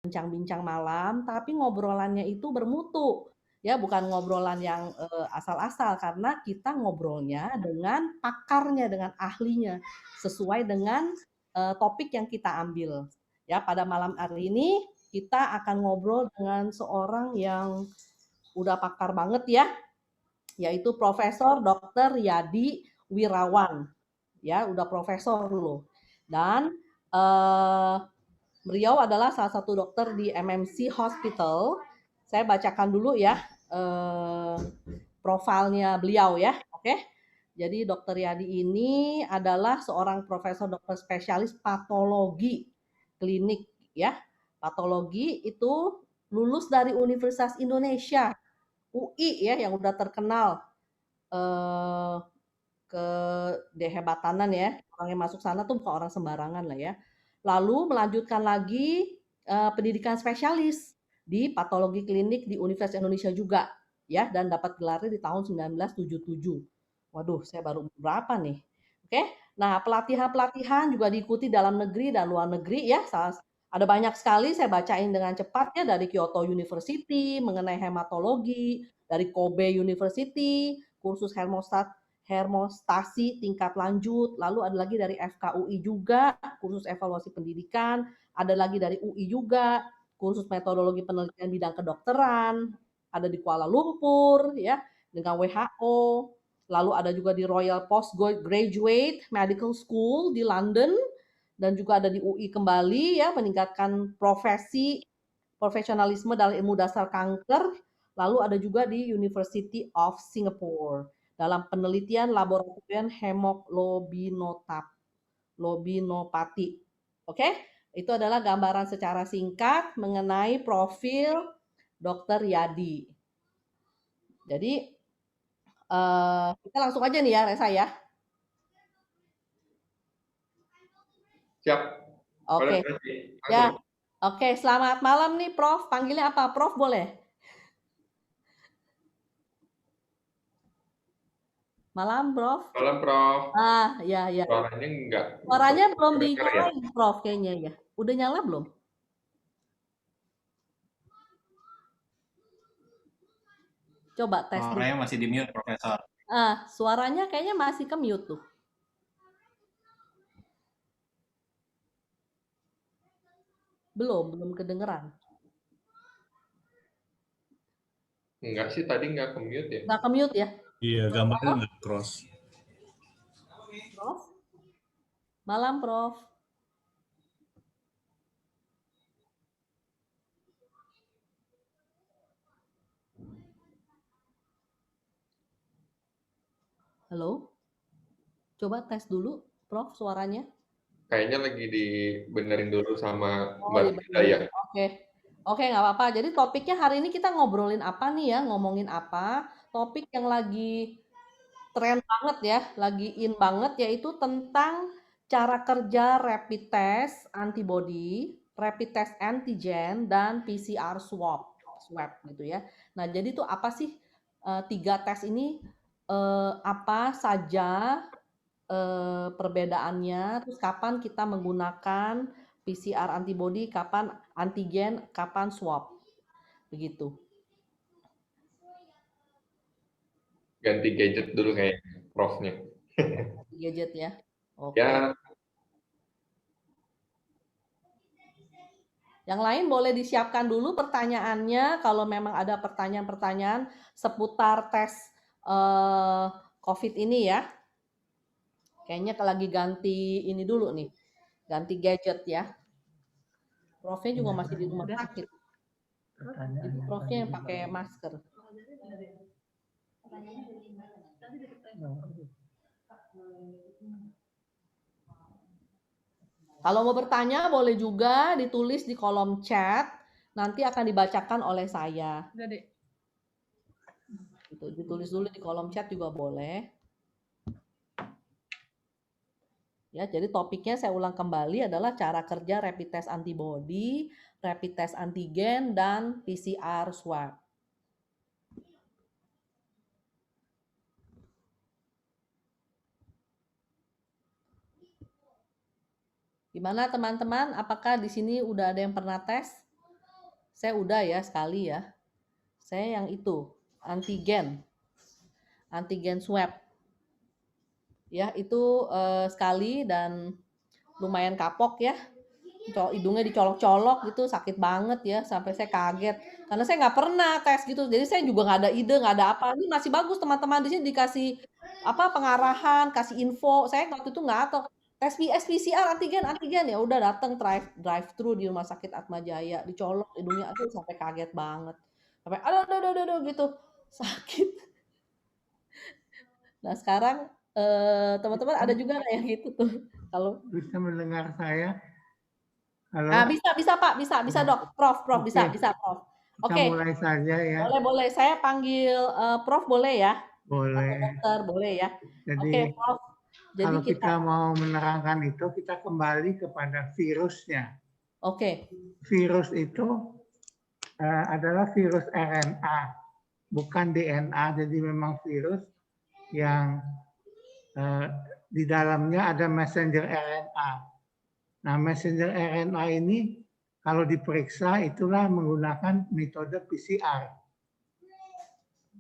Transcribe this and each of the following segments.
bincang-bincang malam, tapi ngobrolannya itu bermutu. Ya, bukan ngobrolan yang asal-asal, karena kita ngobrolnya dengan pakarnya, dengan ahlinya, sesuai dengan topik yang kita ambil. Ya, pada malam hari ini kita akan ngobrol dengan seorang yang udah pakar banget ya, yaitu Profesor Dr. Yadi Wirawan. Ya, udah profesor loh. Dan beliau adalah salah satu dokter di MMC Hospital. Saya bacakan dulu ya profilnya beliau ya. Oke. Jadi Dokter Yadi ini adalah seorang profesor dokter spesialis patologi klinik ya. Patologi itu lulus dari Universitas Indonesia, UI ya, yang udah terkenal eh, ke dehebatanan ya. Orang yang masuk sana tuh bukan orang sembarangan lah ya. Lalu melanjutkan lagi pendidikan spesialis di patologi klinik di Universitas Indonesia juga ya, dan dapat gelarnya di tahun 1977. Waduh, saya baru berapa nih? Oke. Nah, pelatihan-pelatihan juga diikuti dalam negeri dan luar negeri ya. Ada banyak sekali, saya bacain dengan cepat ya, dari Kyoto University mengenai hematologi, dari Kobe University kursus hermostasi tingkat lanjut, lalu ada lagi dari FKUI juga, kursus evaluasi pendidikan, ada lagi dari UI juga, kursus metodologi penelitian bidang kedokteran, ada di Kuala Lumpur, ya, dengan WHO, lalu ada juga di Royal Postgraduate Medical School di London, dan juga ada di UI kembali, ya, meningkatkan profesionalisme dalam ilmu dasar kanker, lalu ada juga di University of Singapore dalam penelitian laboratorium hemoglobinopati. Oke, itu adalah gambaran secara singkat mengenai profil Dr. Yadi. Jadi kita langsung aja nih ya, Resa ya. Siap. Oke. Ya. Oke, selamat malam nih Prof. Panggilnya apa? Prof boleh? Malam, Prof. Malam, Prof. Ya. Suaranya enggak. Suaranya belum ya? dinyalain, Prof, kayaknya ya. Udah nyala belum? Coba tes dulu. Suaranya masih di mute, Profesor. Suaranya kayaknya masih ke mute tuh. Belum kedengeran. Enggak sih, tadi enggak ke mute ya. Nggak ke mute ya? Iya, gambarnya nggak cross. Prof? Malam, Prof. Halo? Coba tes dulu, Prof, suaranya. Kayaknya lagi dibenerin dulu sama Mbak Tita ya. Oke, nggak apa-apa. Jadi topiknya hari ini kita ngobrolin apa nih ya? Ngomongin apa? Topik yang lagi tren banget ya, lagi in banget, yaitu tentang cara kerja rapid test antibody, rapid test antigen, dan PCR swab gitu ya. Nah, jadi tuh apa sih 3 tes ini, apa saja perbedaannya, terus kapan kita menggunakan PCR antibody, kapan antigen, kapan swab, begitu. Ganti gadget dulu kayak Profnya. Gadget ya. Oke. Ya, Yang lain boleh disiapkan dulu pertanyaannya kalau memang ada pertanyaan-pertanyaan seputar tes COVID ini ya. Kayaknya lagi ganti ini dulu nih, ganti gadget ya. Profnya juga masih di rumah sakit. Jadi profnya yang pakai masker. Kalau mau bertanya boleh juga ditulis di kolom chat, nanti akan dibacakan oleh saya. Gitu, ditulis dulu di kolom chat juga boleh. Ya, jadi topiknya saya ulang kembali adalah cara kerja rapid test antibody, rapid test antigen, dan PCR swab. Gimana teman-teman? Apakah di sini udah ada yang pernah tes? Saya udah ya sekali ya. Saya yang itu, antigen swab. Ya, itu sekali dan lumayan kapok ya. Hidungnya dicolok-colok gitu, sakit banget ya, sampai saya kaget. Karena saya nggak pernah tes gitu, jadi saya juga nggak ada ide, nggak ada apa. Ini masih bagus teman-teman di sini dikasih apa pengarahan, kasih info. Saya waktu itu nggak tahu tes PCR antigen antigen ya udah datang drive thru di Rumah Sakit Atma Jaya, dicolok hidungnya, aduh sampai kaget banget. Sampai aduh gitu sakit. Nah sekarang teman-teman ada juga nggak yang gitu tuh? Kalau Bisa mendengar saya? Halo? bisa Pak, bisa Dok, Prof, Oke, bisa Prof. kita Oke, mulai saja ya. boleh. Saya panggil Prof boleh ya? Atau Boleh. dokter boleh ya? Jadi Oke, Prof. Jadi kalau kita, kita mau menerangkan itu, kita kembali kepada virusnya. oke, Virus itu adalah virus RNA, bukan DNA. Jadi memang virus yang di dalamnya ada messenger RNA. Nah, messenger RNA ini kalau diperiksa itulah menggunakan metode PCR.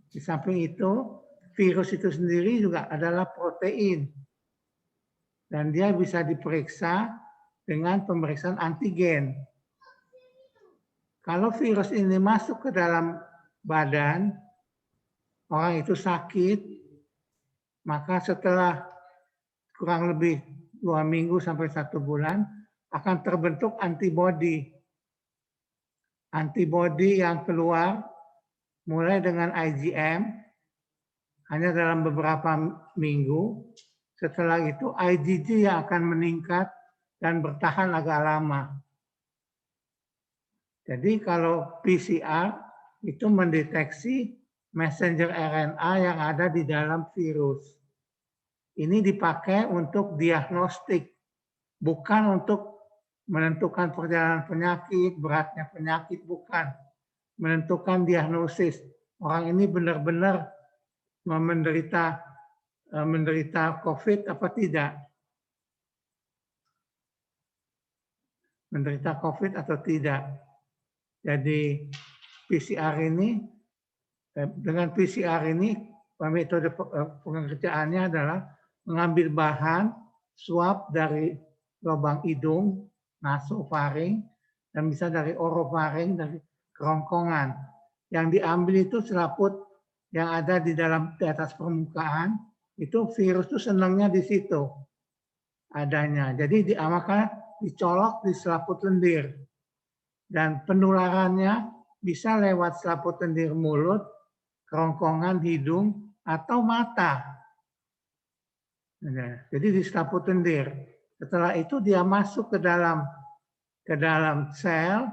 Di samping itu, virus itu sendiri juga adalah protein. Dan dia bisa diperiksa dengan pemeriksaan antigen. Kalau virus ini masuk ke dalam badan, orang itu sakit, maka setelah kurang lebih 2 minggu sampai 1 bulan akan terbentuk antibodi. Antibodi yang keluar mulai dengan IgM hanya dalam beberapa minggu. Setelah itu IgG yang akan meningkat dan bertahan agak lama. Jadi kalau PCR itu mendeteksi messenger RNA yang ada di dalam virus. Ini dipakai untuk diagnostik, bukan untuk menentukan perjalanan penyakit, beratnya penyakit, bukan. Menentukan diagnosis. Orang ini benar-benar menderita COVID apa tidak? Menderita COVID atau tidak? Jadi PCR ini, dengan PCR ini, metode pengerjaannya adalah mengambil bahan swab dari lubang hidung, nasofaring, dan bisa dari orofaring, dari kerongkongan. Yang diambil itu selaput yang ada di atas permukaan, itu virus itu senangnya di situ adanya. Jadi maka dicolok di selaput lendir. Dan penularannya bisa lewat selaput lendir mulut, kerongkongan hidung, atau mata. Jadi di selaput lendir. Setelah itu dia masuk ke dalam sel,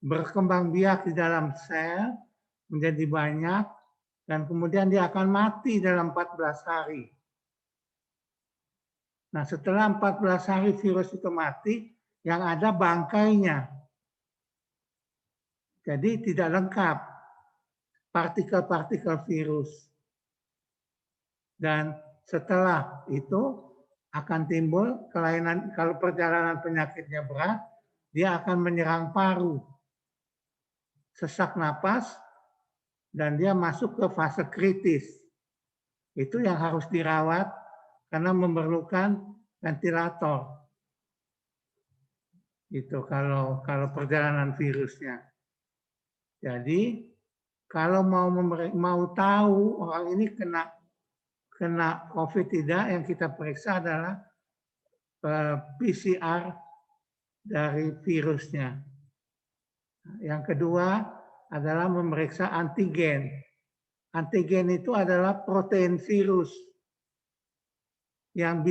berkembang biak di dalam sel, menjadi banyak, dan kemudian dia akan mati dalam 14 hari. Nah, setelah 14 hari virus itu mati, yang ada bangkainya. Jadi tidak lengkap partikel-partikel virus. Dan setelah itu akan timbul kelainan, kalau perjalanan penyakitnya berat, dia akan menyerang paru, sesak napas, dan dia masuk ke fase kritis. Itu yang harus dirawat karena memerlukan ventilator. Itu kalau perjalanan virusnya. Jadi kalau mau tahu orang ini kena COVID tidak, yang kita periksa adalah PCR dari virusnya. Yang kedua adalah memeriksa antigen. Antigen itu adalah protein virus yang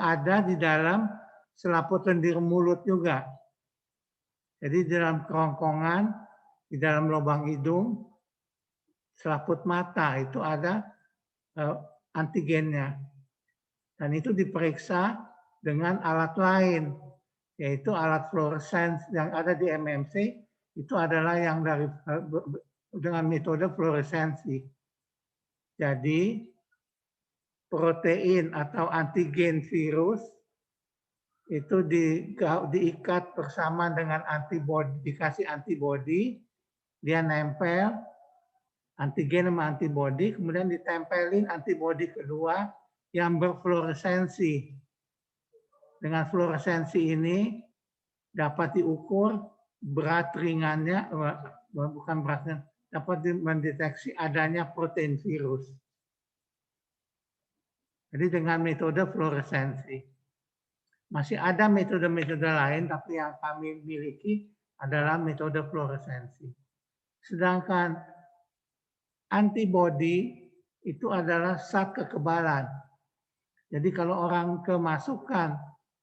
ada di dalam selaput lendir mulut juga. Jadi di dalam kerongkongan, di dalam lubang hidung, selaput mata itu ada antigennya. Dan itu diperiksa dengan alat lain, yaitu alat fluoresens yang ada di MMC, itu adalah yang dengan metode fluoresensi. Jadi protein atau antigen virus itu diikat bersama dengan antibodi, dikasih antibodi, dia nempel antigen sama antibodi, kemudian ditempelin antibodi kedua yang berfluoresensi. Dengan fluoresensi ini dapat diukur berat ringannya, bukan beratnya, dapat mendeteksi adanya protein virus. Jadi dengan metode fluoresensi. Masih ada metode-metode lain, tapi yang kami miliki adalah metode fluoresensi. Sedangkan antibodi itu adalah zat kekebalan. Jadi kalau orang kemasukan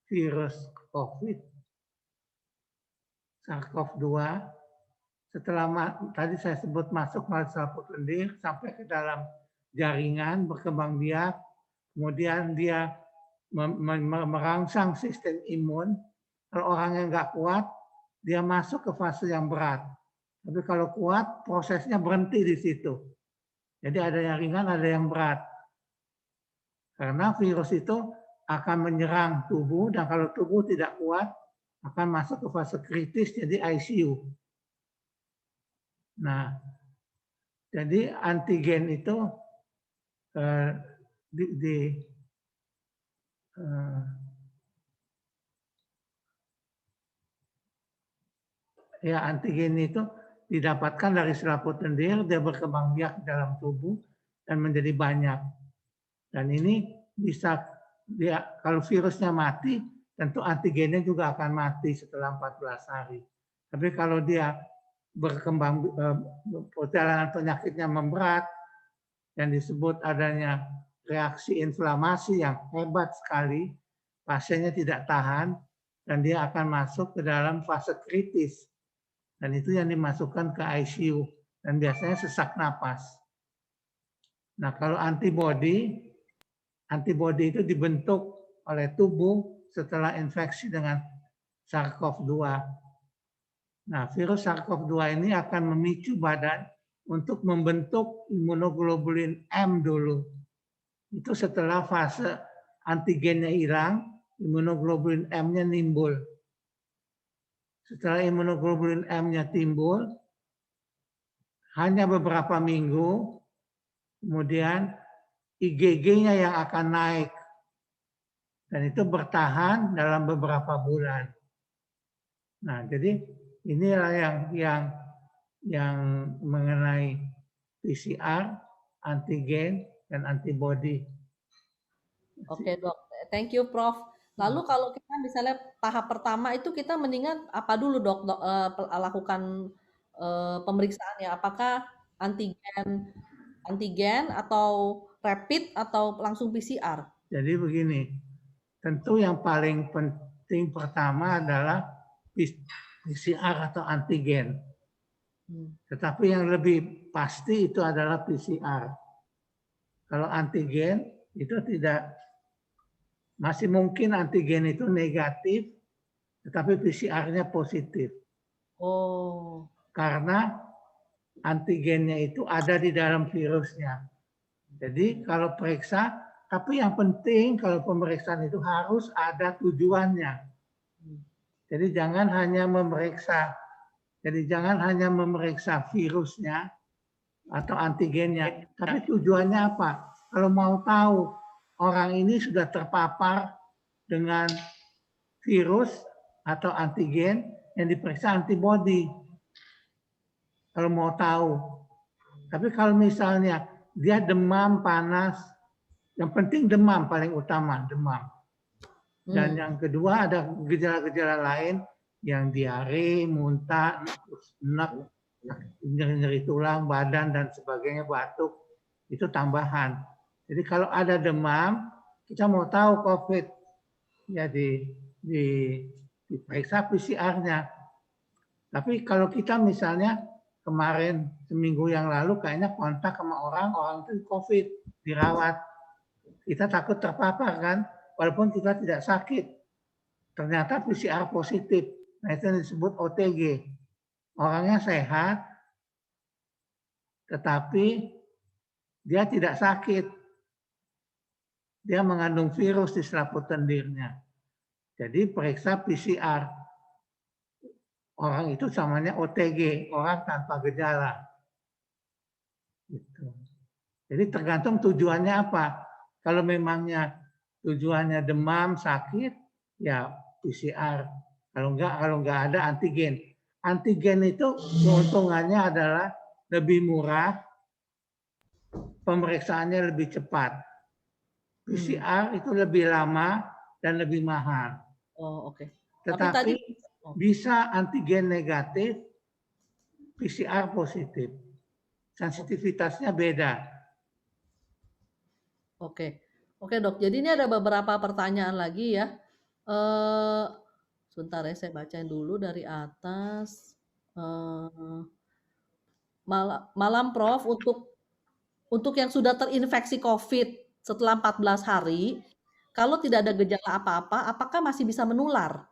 virus COVID, SARS-CoV-2, setelah tadi saya sebut masuk melalui selaput lendir sampai ke dalam jaringan, berkembang biak, kemudian dia merangsang sistem imun. Kalau orang yang nggak kuat, dia masuk ke fase yang berat. Tapi kalau kuat, prosesnya berhenti di situ. Jadi ada yang ringan, ada yang berat. Karena virus itu akan menyerang tubuh, dan kalau tubuh tidak kuat, akan masuk ke fase kritis, jadi ICU. Nah, jadi antigen itu antigen itu didapatkan dari selaput lendir, dia berkembang biak dalam tubuh dan menjadi banyak. Dan ini bisa kalau virusnya mati, tentu antigennya juga akan mati setelah 14 hari. Tapi kalau dia berkembang perjalanan penyakitnya memberat, yang disebut adanya reaksi inflamasi yang hebat sekali, pasiennya tidak tahan dan dia akan masuk ke dalam fase kritis. Dan itu yang dimasukkan ke ICU dan biasanya sesak napas. Nah, kalau antibodi itu dibentuk oleh tubuh setelah infeksi dengan SARS-CoV-2. Nah, virus SARS-CoV-2 ini akan memicu badan untuk membentuk imunoglobulin M dulu. Itu setelah fase antigennya hilang, imunoglobulin M-nya nimbul. Setelah imunoglobulin M-nya timbul, hanya beberapa minggu, kemudian IgG-nya yang akan naik. Dan itu bertahan dalam beberapa bulan. Nah, jadi inilah yang mengenai PCR, antigen, dan antibodi. Oke dok, thank you Prof. Lalu kalau kita misalnya tahap pertama itu kita mendingan apa dulu dok, lakukan pemeriksaannya? Apakah antigen atau rapid atau langsung PCR? Jadi begini, tentu yang paling penting pertama adalah PCR atau antigen. Tetapi yang lebih pasti itu adalah PCR. Kalau antigen itu tidak, masih mungkin antigen itu negatif, tetapi PCR-nya positif. Oh. Karena antigennya itu ada di dalam virusnya. Jadi kalau periksa, tapi yang penting kalau pemeriksaan itu harus ada tujuannya. Jadi jangan hanya memeriksa virusnya atau antigennya, tapi tujuannya apa? Kalau mau tahu orang ini sudah terpapar dengan virus atau antigen, yang diperiksa antibodi. Kalau mau tahu. Tapi kalau misalnya dia demam, panas, yang penting demam paling utama, demam. Dan yang kedua ada gejala-gejala lain yang diare, muntah, enak, nyeri tulang, badan dan sebagainya, batuk, itu tambahan. Jadi kalau ada demam, kita mau tahu COVID, ya diperiksa PCR-nya. Tapi kalau kita misalnya kemarin seminggu yang lalu kayaknya kontak sama orang itu COVID, dirawat. Kita takut terpapar kan, walaupun kita tidak sakit. Ternyata PCR positif. Nah itu yang disebut OTG. Orangnya sehat, tetapi dia tidak sakit. Dia mengandung virus di selaput lendirnya. Jadi periksa PCR. orang itu namanya OTG, orang tanpa gejala. Gitu. Jadi tergantung tujuannya apa. Kalau memangnya tujuannya demam, sakit, ya PCR. Kalau enggak ada antigen. Antigen itu keuntungannya adalah lebih murah, pemeriksaannya lebih cepat. PCR itu lebih lama dan lebih mahal. Oh, oke. Tetapi bisa antigen negatif, PCR positif. Sensitivitasnya beda. Oke. Oke, Dok. Jadi ini ada beberapa pertanyaan lagi ya. Sebentar ya, saya bacain dulu dari atas. Malam Prof, untuk yang sudah terinfeksi COVID setelah 14 hari, kalau tidak ada gejala apa-apa, apakah masih bisa menular?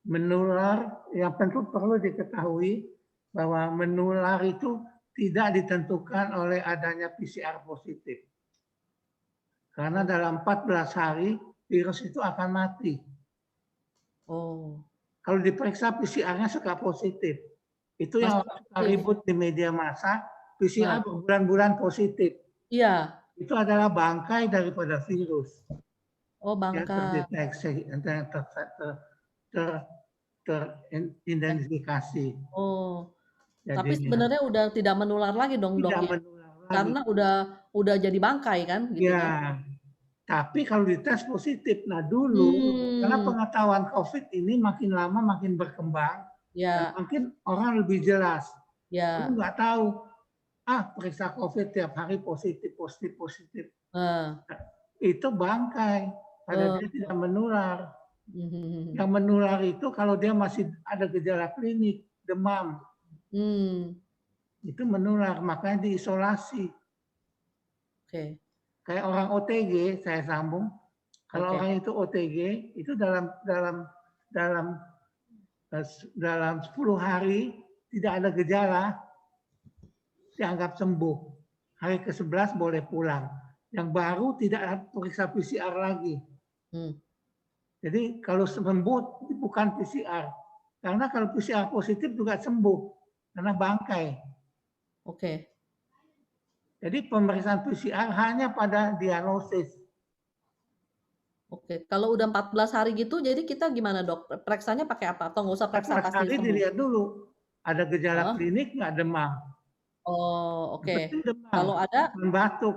Menular, yang perlu diketahui bahwa menular itu tidak ditentukan oleh adanya PCR positif. Karena dalam 14 hari virus itu akan mati. Oh. Kalau diperiksa PCR-nya suka positif. Itu yang suka ribut di media massa, PCR berbulan-bulan positif. Iya. Itu adalah bangkai daripada virus. Oh, bangkai. Yang terdeteksi, teridentifikasi. Oh. Jadinya. Tapi sebenarnya udah tidak menular lagi dong, Dok, ya? Karena udah jadi bangkai kan gitu ya. Tapi kalau dites positif, nah dulu karena pengetahuan COVID ini makin lama makin berkembang, dan makin orang lebih jelas. Dulu nggak tahu, periksa COVID tiap hari positif. Itu bangkai, karena dia tidak menular. Yang menular itu kalau dia masih ada gejala klinik, demam, itu menular, makanya diisolasi. Oke. Kayak orang OTG, saya sambung. Kalau orang itu OTG, itu dalam 10 hari tidak ada gejala, dianggap sembuh. Hari ke-11 boleh pulang. Yang baru tidak periksa PCR lagi. Jadi kalau sembuh bukan PCR. Karena kalau PCR positif juga sembuh. Karena bangkai. Oke. Jadi pemeriksaan PCR hanya pada diagnosis. Oke, kalau udah 14 hari gitu, jadi kita gimana, Dok? Periksanya pakai apa? Atau nggak usah periksa pasti sembuh? Dilihat dulu, ada gejala klinik nggak, demam? Oh, oke. Demam, kalau ada batuk.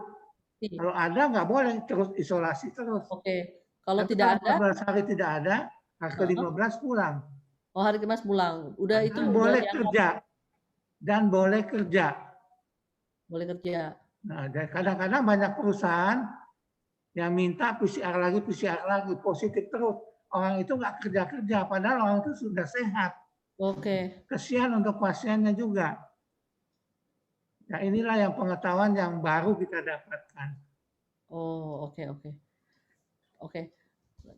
Kalau ada nggak boleh terus isolasi terus. Oke. Kalau tidak ada? 14 hari tidak ada, hari ke-15 pulang. Oh, hari ke-15 pulang. Udah itu boleh kerja. Dan boleh kerja. Boleh kerja. Nah, kadang-kadang banyak perusahaan yang minta PCR lagi, positif terus. Orang itu nggak kerja-kerja, padahal orang itu sudah sehat. Oke. Kesian untuk pasiennya juga. Nah, inilah yang pengetahuan yang baru kita dapatkan. Oh, oke.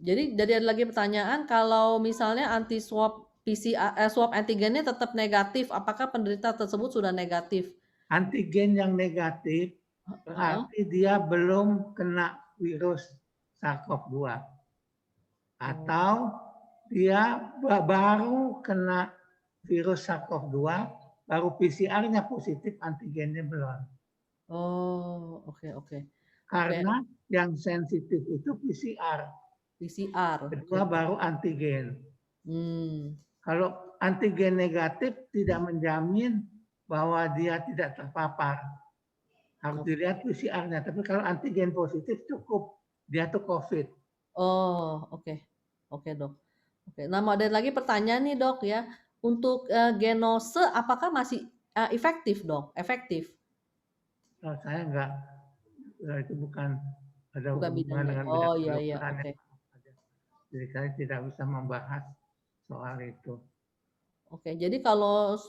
Jadi ada lagi pertanyaan, kalau misalnya anti swab PCR, swab antigennya tetap negatif, apakah penderita tersebut sudah negatif? Antigen yang negatif berarti dia belum kena virus SARS-CoV-2 atau dia baru kena virus SARS-CoV-2, baru PCR-nya positif, antigennya belum. Oh, oke. Karena yang sensitif itu PCR. Kedua baru antigen. Kalau antigen negatif tidak menjamin bahwa dia tidak terpapar. Harus dilihat PCR-nya. Tapi kalau antigen positif cukup, dia tuh COVID. Oh, oke. Oke, Dok. Oke. Nah, ada lagi pertanyaan nih, Dok ya. Untuk genose apakah masih efektif, Dok? Efektif? Oh, saya enggak. Itu bukan ada hubungan dengan bidang iya. Oke. Jadi saya tidak bisa membahas soal itu. Oke, jadi kalau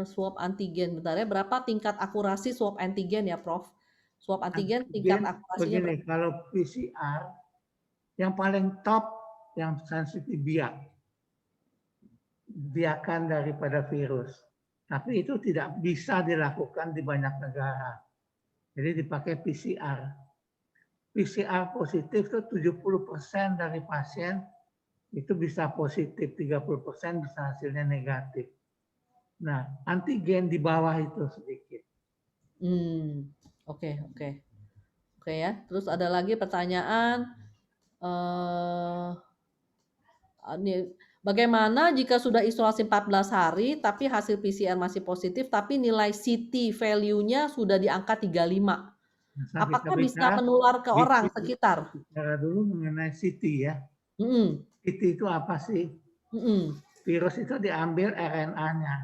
swab antigen, bentar ya, berapa tingkat akurasi swab antigen ya, Prof? Swab antigen tingkat akurasinya begini, berapa? Kalau PCR yang paling top yang sensitif biakan daripada virus. Tapi itu tidak bisa dilakukan di banyak negara. Jadi dipakai PCR. PCR positif itu 70% dari pasien itu bisa positif, 30% bisa hasilnya negatif. Nah, antigen di bawah itu sedikit. Oke, oke. Oke ya. Terus ada lagi pertanyaan, ini, bagaimana jika sudah isolasi 14 hari tapi hasil PCR masih positif tapi nilai CT value-nya sudah di angka 35? Nah, Apakah bisa menular ke orang sekitar? Bicara dulu mengenai CT ya. CT itu apa sih? Virus itu diambil RNA-nya,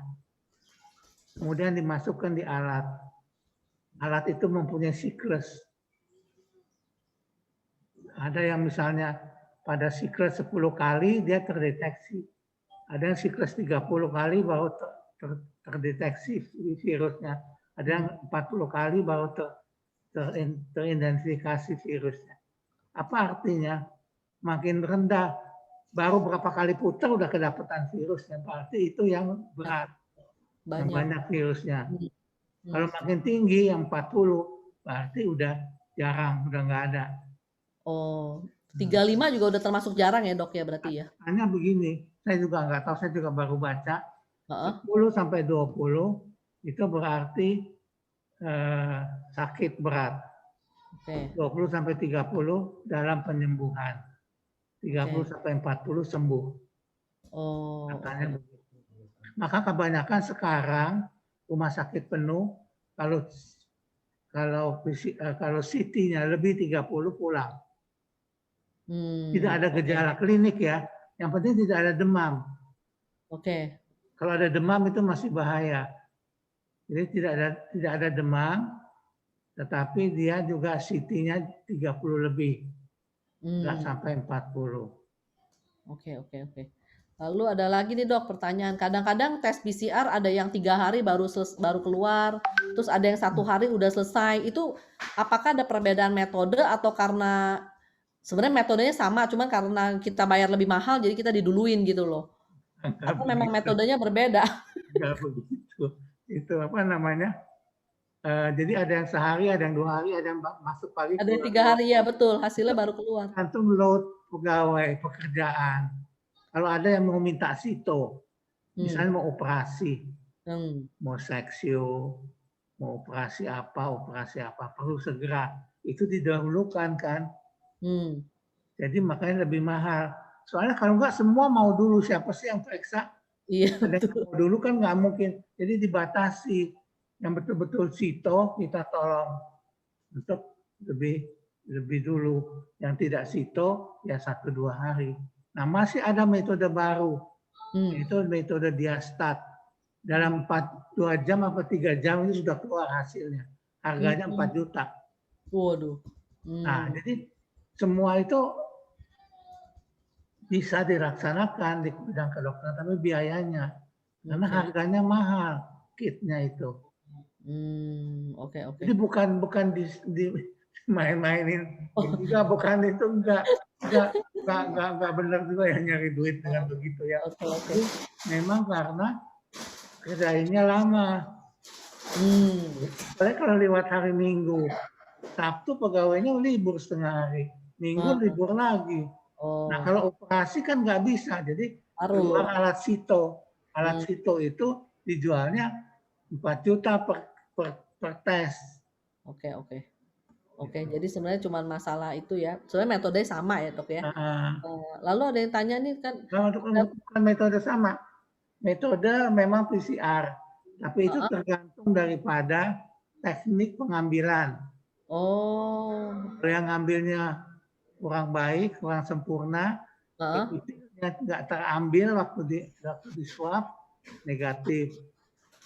kemudian dimasukkan di alat. Alat itu mempunyai siklus. Ada yang misalnya pada siklus 10 kali dia terdeteksi. Ada yang siklus 30 kali baru terdeteksi virusnya. Ada yang 40 kali baru teridentifikasi virusnya. Apa artinya? Makin rendah, baru berapa kali putar udah kedapatan virusnya. Berarti itu yang berat, yang banyak virusnya. Kalau makin tinggi yang 40, berarti udah jarang, udah nggak ada. Oh, 35 juga udah termasuk jarang ya dok ya berarti ya? Hanya begini, saya juga nggak tahu, saya juga baru baca. 10 sampai 20 itu berarti sakit berat. 20 sampai 30 dalam penyembuhan. 30 sampai 40 sembuh. Katanya begitu. Maka kebanyakan sekarang rumah sakit penuh, kalau CT-nya lebih 30 pulang. Tidak ada gejala klinik ya. Yang penting tidak ada demam. Kalau ada demam itu masih bahaya. Jadi tidak ada demam, tetapi dia juga CT-nya 30 lebih. Nggak sampai 40. Oke. Lalu ada lagi nih dok pertanyaan. Kadang-kadang tes PCR ada yang 3 hari baru keluar, terus ada yang 1 hari udah selesai. Itu apakah ada perbedaan metode atau karena sebenarnya metodenya sama, cuman karena kita bayar lebih mahal jadi kita diduluin gitu loh? Atau memang metodenya berbeda? Enggak begitu. Itu apa namanya? Jadi ada yang sehari, ada yang 2 hari, ada yang masuk pagi. Ada yang 3 hari ya betul, hasilnya baru keluar. Tergantung load pegawai, pekerjaan. Kalau ada yang mau minta sito, misalnya mau operasi, mau seksio, mau operasi apa, perlu segera. Itu didahulukan kan. Jadi makanya lebih mahal. Soalnya kalau enggak semua mau dulu, siapa sih yang periksa? Iya, ada yang mau dulu kan nggak mungkin. Jadi dibatasi. Yang betul-betul sito kita tolong untuk lebih dulu. Yang tidak sito ya 1-2 hari. Nah masih ada metode baru. Itu metode diastat. Dalam 2 jam atau 3 jam itu sudah keluar hasilnya. Harganya 4 juta. Waduh. Nah jadi semua itu bisa dilaksanakan di bidang kedokteran, tapi biayanya. Karena harganya mahal kitnya itu. Oke. Jadi bukan di main-mainin, juga bukan itu enggak benar juga yang nyari duit dengan begitu ya. Jadi memang karena kerjanya lama. Soalnya kalau lewat hari Minggu, Sabtu pegawainya libur setengah hari, Minggu libur lagi. Nah kalau operasi kan nggak bisa, jadi keluar alat sito. Alat sito itu dijualnya 4 juta per tes. Oke, jadi sebenarnya cuma masalah itu ya. Sebenarnya metodenya sama ya dok ya. Lalu ada yang tanya nih kan. Bukan metode sama. Metode memang PCR, tapi itu tergantung daripada teknik pengambilan. Kalau yang ngambilnya kurang baik, kurang sempurna, nggak terambil waktu di swab negatif.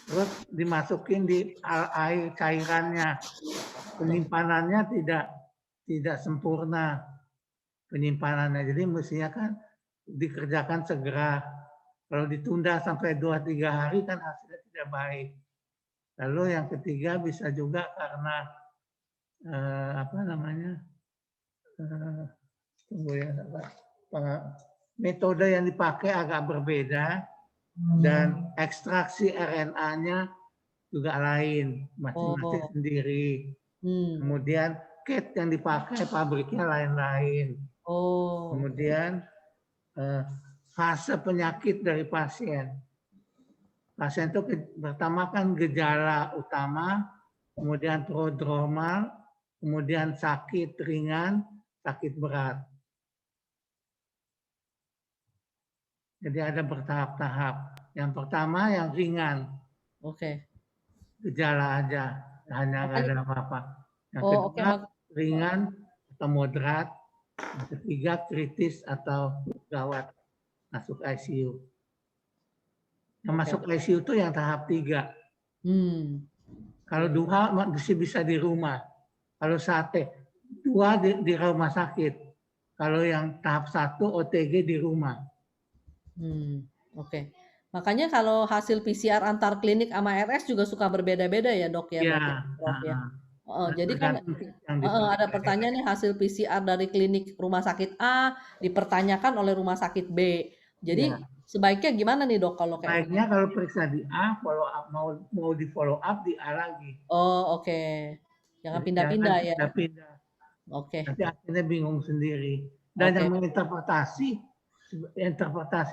Terus dimasukin di air cairannya, penyimpanannya tidak sempurna penyimpanannya. Jadi mestinya kan dikerjakan segera. Kalau ditunda sampai 2-3 hari kan hasilnya tidak baik. Lalu yang ketiga bisa juga karena metode yang dipakai agak berbeda. Dan ekstraksi RNA-nya juga lain, masing-masing sendiri. Kemudian kit yang dipakai pabriknya lain-lain. Kemudian fase penyakit dari pasien. Pasien itu pertama kan gejala utama, kemudian prodromal, kemudian sakit ringan, sakit berat. Jadi ada bertahap-tahap. Yang pertama yang ringan. Oke. Gejala aja, hanya nggak ada apa-apa. Yang kedua ringan atau moderat. Yang ketiga kritis atau gawat, masuk ICU. Yang masuk ICU itu yang tahap 3. Kalau 2 masih bisa di rumah. Kalau 2 di rumah sakit. Kalau yang tahap 1 OTG di rumah. Oke. Makanya kalau hasil PCR antar klinik sama RS juga suka berbeda-beda ya dok ya? Iya. Prof, ya? Jadi kan ada pertanyaan nih hasil PCR dari klinik rumah sakit A dipertanyakan oleh rumah sakit B. Jadi sebaiknya gimana nih dok kalau kayak? Baiknya kalau periksa di A, follow up mau di follow up di A lagi. Oh oke. Jangan pindah-pindah ya. Pindah-pindah. Oke. Nanti akhirnya bingung sendiri. Dan yang interpretasi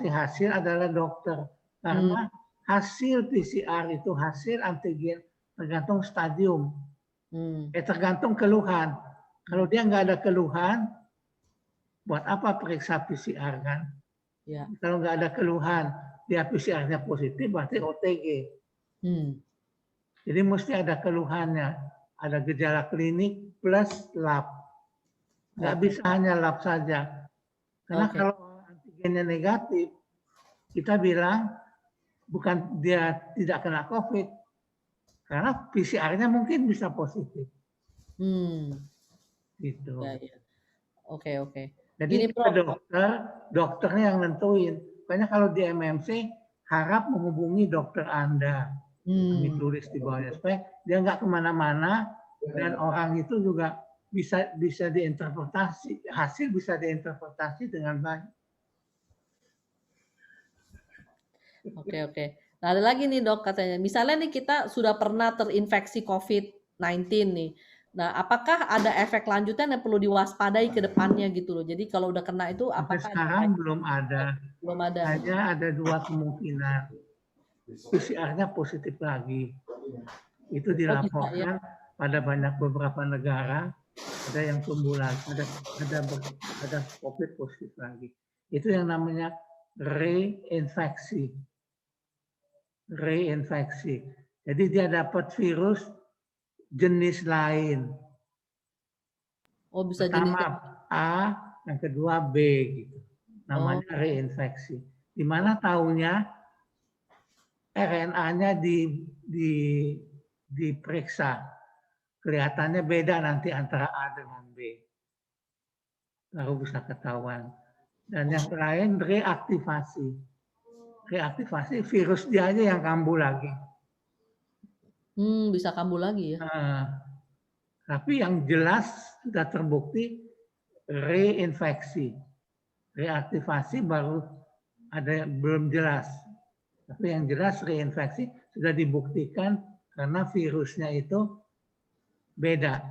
hasil adalah dokter. Karena hasil PCR itu hasil antigen tergantung stadium. Tergantung keluhan. Kalau dia nggak ada keluhan, buat apa periksa PCR kan? Ya. Kalau nggak ada keluhan, dia PCR-nya positif, berarti OTG. Jadi mesti ada keluhannya. Ada gejala klinik plus lab. Nggak bisa hanya lab saja. Karena kalau antigennya negatif, kita bilang bukan dia tidak kena COVID, karena PCR-nya mungkin bisa positif. Gitu. Ya. Oke. Jadi dokternya yang nentuin. Makanya kalau di MMC harap menghubungi dokter Anda. Kami tulis di bawahnya supaya dia nggak kemana-mana dan orang itu juga bisa diinterpretasi, hasil bisa diinterpretasi dengan baik. Oke. Nah ada lagi nih dok katanya, misalnya nih kita sudah pernah terinfeksi COVID-19 nih. Nah apakah ada efek lanjutan yang perlu diwaspadai ke depannya gitu loh. Jadi kalau udah kena itu apakah sekarang belum ada. Hanya ada 2 kemungkinan. PCR-nya positif lagi. Itu dilaporkan pada beberapa negara. Ada yang tumbuh lagi, ada COVID positif lagi. Itu yang namanya reinfeksi. Jadi dia dapat virus jenis lain. Oh bisa pertama jenis A, yang kedua B gitu. Namanya reinfeksi. Di mana taunya RNA-nya diperiksa. Kelihatannya beda nanti antara A dengan B. Baru bisa ketahuan. Dan yang lain reaktivasi. Reaktivasi virus dia aja yang kambuh lagi. Bisa kambuh lagi ya. Tapi yang jelas sudah terbukti reinfeksi. Reaktivasi baru ada belum jelas. Tapi yang jelas reinfeksi sudah dibuktikan karena virusnya itu beda.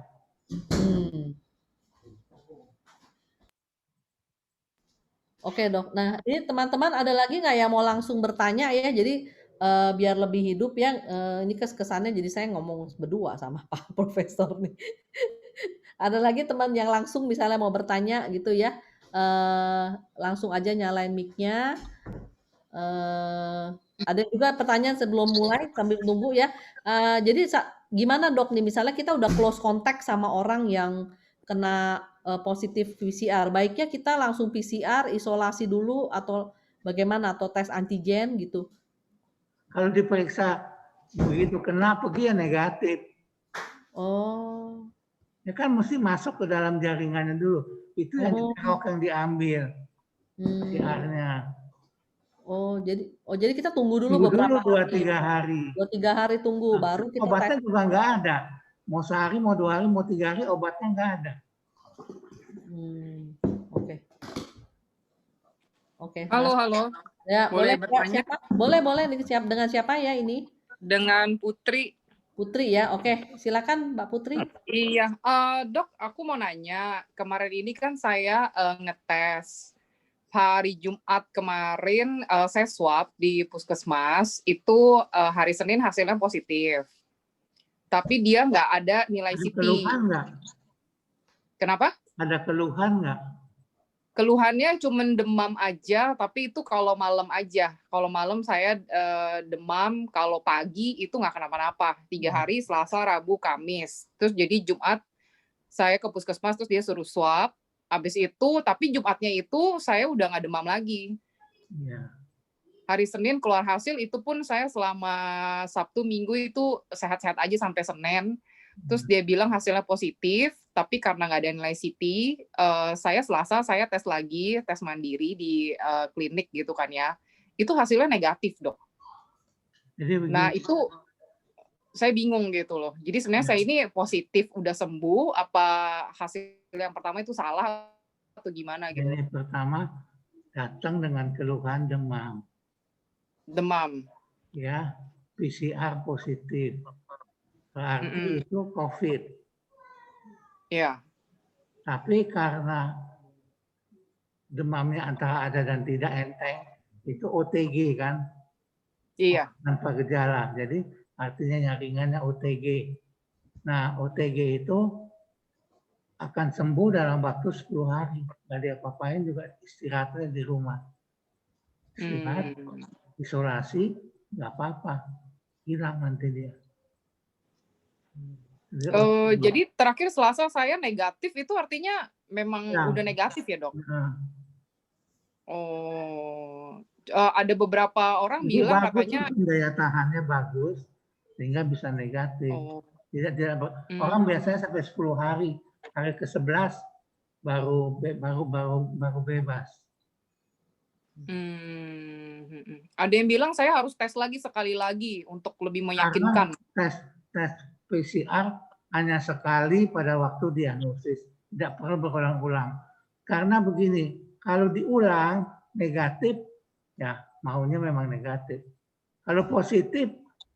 Oke dok. Nah ini teman-teman ada lagi nggak yang mau langsung bertanya ya? Jadi biar lebih hidup ya. Ini kesannya jadi saya ngomong berdua sama Pak Profesor nih. Ada lagi teman yang langsung misalnya mau bertanya gitu ya. Langsung aja nyalain mic-nya. Ada juga pertanyaan sebelum mulai sambil nunggu ya. Jadi gimana dok nih? Misalnya kita udah close contact sama orang yang kena positif PCR, baiknya kita langsung PCR, isolasi dulu atau bagaimana? Atau tes antigen gitu? Kalau diperiksa begitu kena pergi ya negatif. Oh. Ya kan mesti masuk ke dalam jaringannya dulu. Itu yang diambil PCR-nya. Jadi kita tunggu dulu beberapa hari. 2-3 hari. 2-3 hari tunggu baru kita obatnya tes. Juga nggak ada. Mau sehari, mau 2 hari, mau 3 hari obatnya nggak ada. Oke. Halo. Ya, boleh bertanya? siapa? Boleh dengan siapa ya ini? Dengan Putri. Putri ya. Oke, silakan Mbak Putri. Iya, Dok, aku mau nanya. Kemarin ini kan saya ngetes. hari Jumat kemarin saya swab di puskesmas, itu hari Senin hasilnya positif. Tapi dia nggak ada nilai Ada CT. keluhan nggak? Kenapa? Ada keluhan nggak? Keluhannya cuma demam aja, tapi itu kalau malam aja. Kalau malam saya demam, kalau pagi itu nggak kenapa-napa. 3 hari, Selasa, Rabu, Kamis. Terus jadi Jumat saya ke puskesmas, terus dia suruh swab. Habis itu, tapi Jumatnya itu saya udah nggak demam lagi. Iya. Hari Senin keluar hasil, itu pun saya selama Sabtu, Minggu itu sehat-sehat aja sampai Senin. Terus dia bilang hasilnya positif, tapi karena nggak ada nilai CT, saya Selasa saya tes lagi, tes mandiri di klinik gitu kan ya. Itu hasilnya negatif, Dok. Jadi Nah, begini, itu saya bingung gitu loh. Jadi sebenarnya saya ini positif udah sembuh, apa hasil yang pertama itu salah atau gimana gitu? ini pertama datang dengan keluhan demam, Demam. ya, PCR positif, berarti itu COVID. Iya. Tapi karena demamnya antara ada dan tidak enteng, itu OTG kan, Iya. tanpa gejala. Jadi artinya yang ringannya OTG. Nah, OTG itu akan sembuh dalam waktu 10 hari. Nggak diapa-apain juga istirahatnya di rumah. Istirahat, isolasi, nggak apa-apa. Hilang nanti dia. Jadi terakhir Selasa saya negatif itu artinya memang Ya. udah negatif ya, Dok? Nah, Oh, ada beberapa orang jadi bilang bagus, katanya, daya tahannya bagus, sehingga bisa negatif. oh, Tidak orang biasanya sampai 10 hari. Hari ke-11 baru bebas. ada yang bilang saya harus tes lagi sekali lagi untuk lebih meyakinkan. Karena tes PCR hanya sekali pada waktu diagnosis, tidak perlu berulang-ulang. Karena begini, kalau diulang negatif, ya maunya memang negatif. Kalau positif,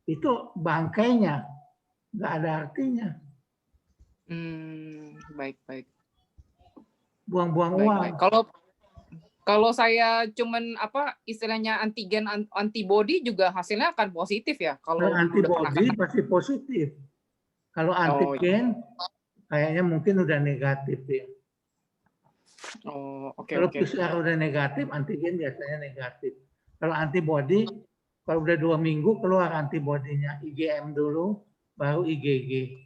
itu bangkainya nggak ada artinya. Baik. Buang-buang Baik, uang. baik. Kalau saya cuman istilahnya antigen antibody juga hasilnya akan positif ya kalau Kalau dulu udah pernah antibody kena. pasti positif. Kalau antigen kayaknya mungkin udah negatif ya. Oke. Kalau PCR udah negatif, antigen biasanya negatif. Kalau antibody, kalau udah 2 minggu keluar antibodinya, IgM dulu, baru IgG.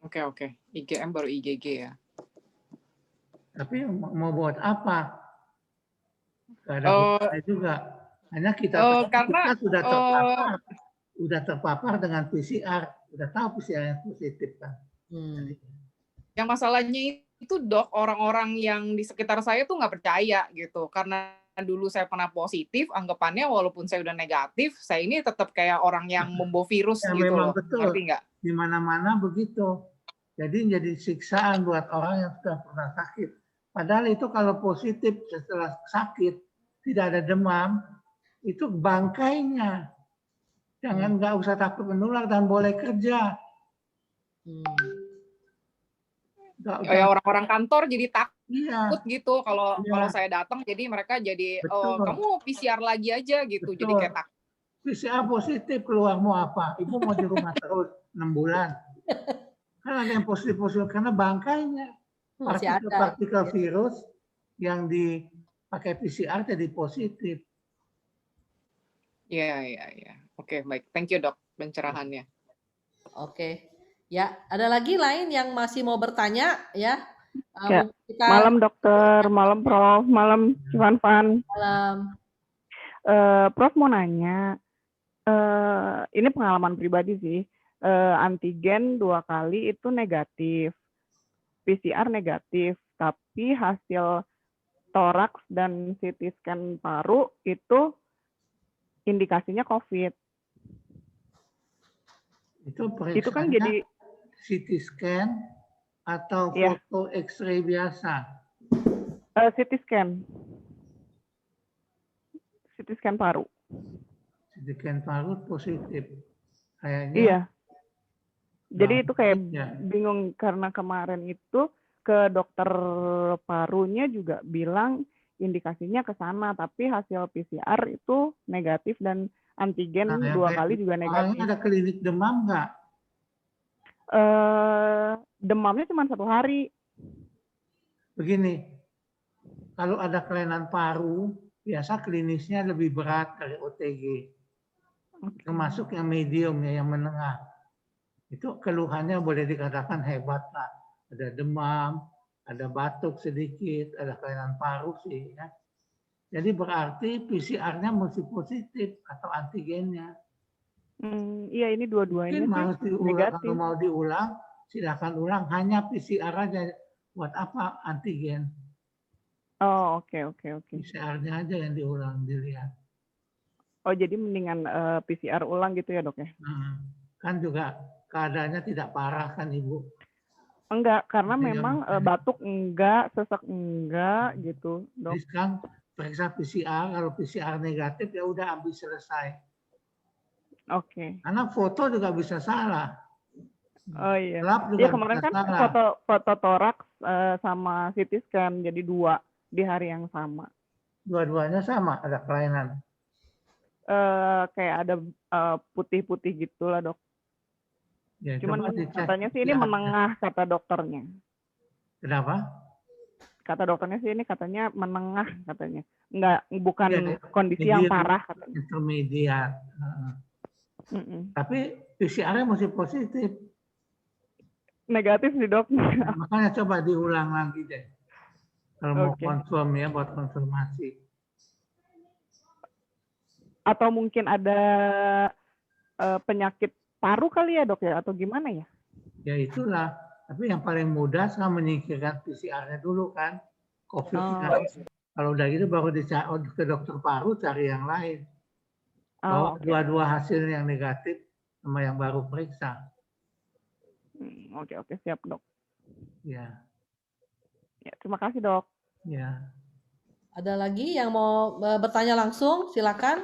Oke. IgM baru IgG ya. Tapi mau buat apa? Gak ada gunanya juga. Hanya kita sudah terpapar dengan PCR, udah tahu PCR yang positif kan. Yang masalahnya itu, Dok, orang-orang yang di sekitar saya tuh nggak percaya gitu, karena dulu saya pernah positif, anggapannya walaupun saya udah negatif, saya ini tetap kayak orang yang membawa virus Ya, gitu memang loh. betul. Ngerti nggak? Di mana-mana begitu. Jadi siksaan buat orang yang sudah pernah sakit. Padahal itu kalau positif setelah sakit, tidak ada demam, itu bangkainya. Jangan nggak usah takut menular dan boleh kerja. Ya orang-orang kantor jadi takut Iya. gitu kalau saya datang, jadi mereka jadi kamu PCR lagi aja gitu. Betul. Jadi kayak takut. PCR positif, keluar mau apa? Ibu mau di rumah terus 6 bulan. Kan ada yang positif karena bangkainya. Partikel virus yang dipakai PCR jadi positif. Iya. Oke, baik. Thank you, Dok, pencerahannya. Oke. Ya, ada lagi lain yang masih mau bertanya ya? Malam dokter, malam Prof, malam Iwan Van. Malam. Prof mau nanya, ini pengalaman pribadi sih, antigen 2 kali itu negatif, PCR negatif, tapi hasil toraks dan CT scan paru itu indikasinya COVID. Itu kan jadi CT scan atau foto X-ray biasa? CT scan paru. CT scan paru positif. Kayaknya. Iya. Jadi itu kayak bingung karena kemarin itu ke dokter parunya juga bilang indikasinya ke sana, tapi hasil PCR itu negatif dan antigen Nah, yang 2 kayak kali juga orangnya negatif. ada klinik demam nggak? Demamnya cuma 1 hari. Begini, kalau ada kelainan paru, biasa klinisnya lebih berat dari OTG. Termasuk yang medium, ya, yang menengah. Itu keluhannya boleh dikatakan hebat lah. Ada demam, ada batuk sedikit, ada kelainan paru sih. Ya. Jadi berarti PCR-nya mesti positif atau antigennya. Iya ini dua-duanya Mungkin sih harus diulang, negatif. kalau mau diulang, silakan ulang. Hanya PCR aja. Buat apa antigen? Oh oke. PCR-nya aja yang diulang, dilihat. Oh jadi mendingan PCR ulang gitu ya dok ya? Kan juga keadaannya tidak parah kan Ibu? Enggak, karena Jadi memang batuk enggak, sesak enggak gitu dok. Jadi sekarang periksa PCR, kalau PCR negatif ya udah habis selesai. Oke. Karena foto juga bisa salah. Oh iya. Lab juga Iya kemarin bisa kan salah. foto toraks sama CT scan jadi 2 di hari yang sama. Dua-duanya sama, ada kelainan. Kayak ada putih-putih gitulah dok. Ya, Cuman coba dicek katanya sih ini PCR-nya. menengah kata dokternya. Kenapa? Kata dokternya sih ini katanya menengah katanya. Enggak, bukan Ya, kondisi yang parah katanya. Intermediate. Tapi PCR-nya masih positif. Negatif sih dok. Nah, makanya coba diulang lagi deh. Kalau mau Oke. confirm ya, buat konfirmasi. Atau mungkin ada penyakit paru kali ya dok ya, atau gimana ya? Ya itulah. Tapi yang paling mudah sekarang menyingkirkan PCR-nya dulu kan. COVID-nya. Kalau udah gitu baru ke dokter paru cari yang lain. Bahwa dua-dua hasil yang negatif sama yang baru periksa. Oke, siap dok. Ya. Ya, terima kasih dok. Ya. Ada lagi yang mau bertanya langsung? Silakan.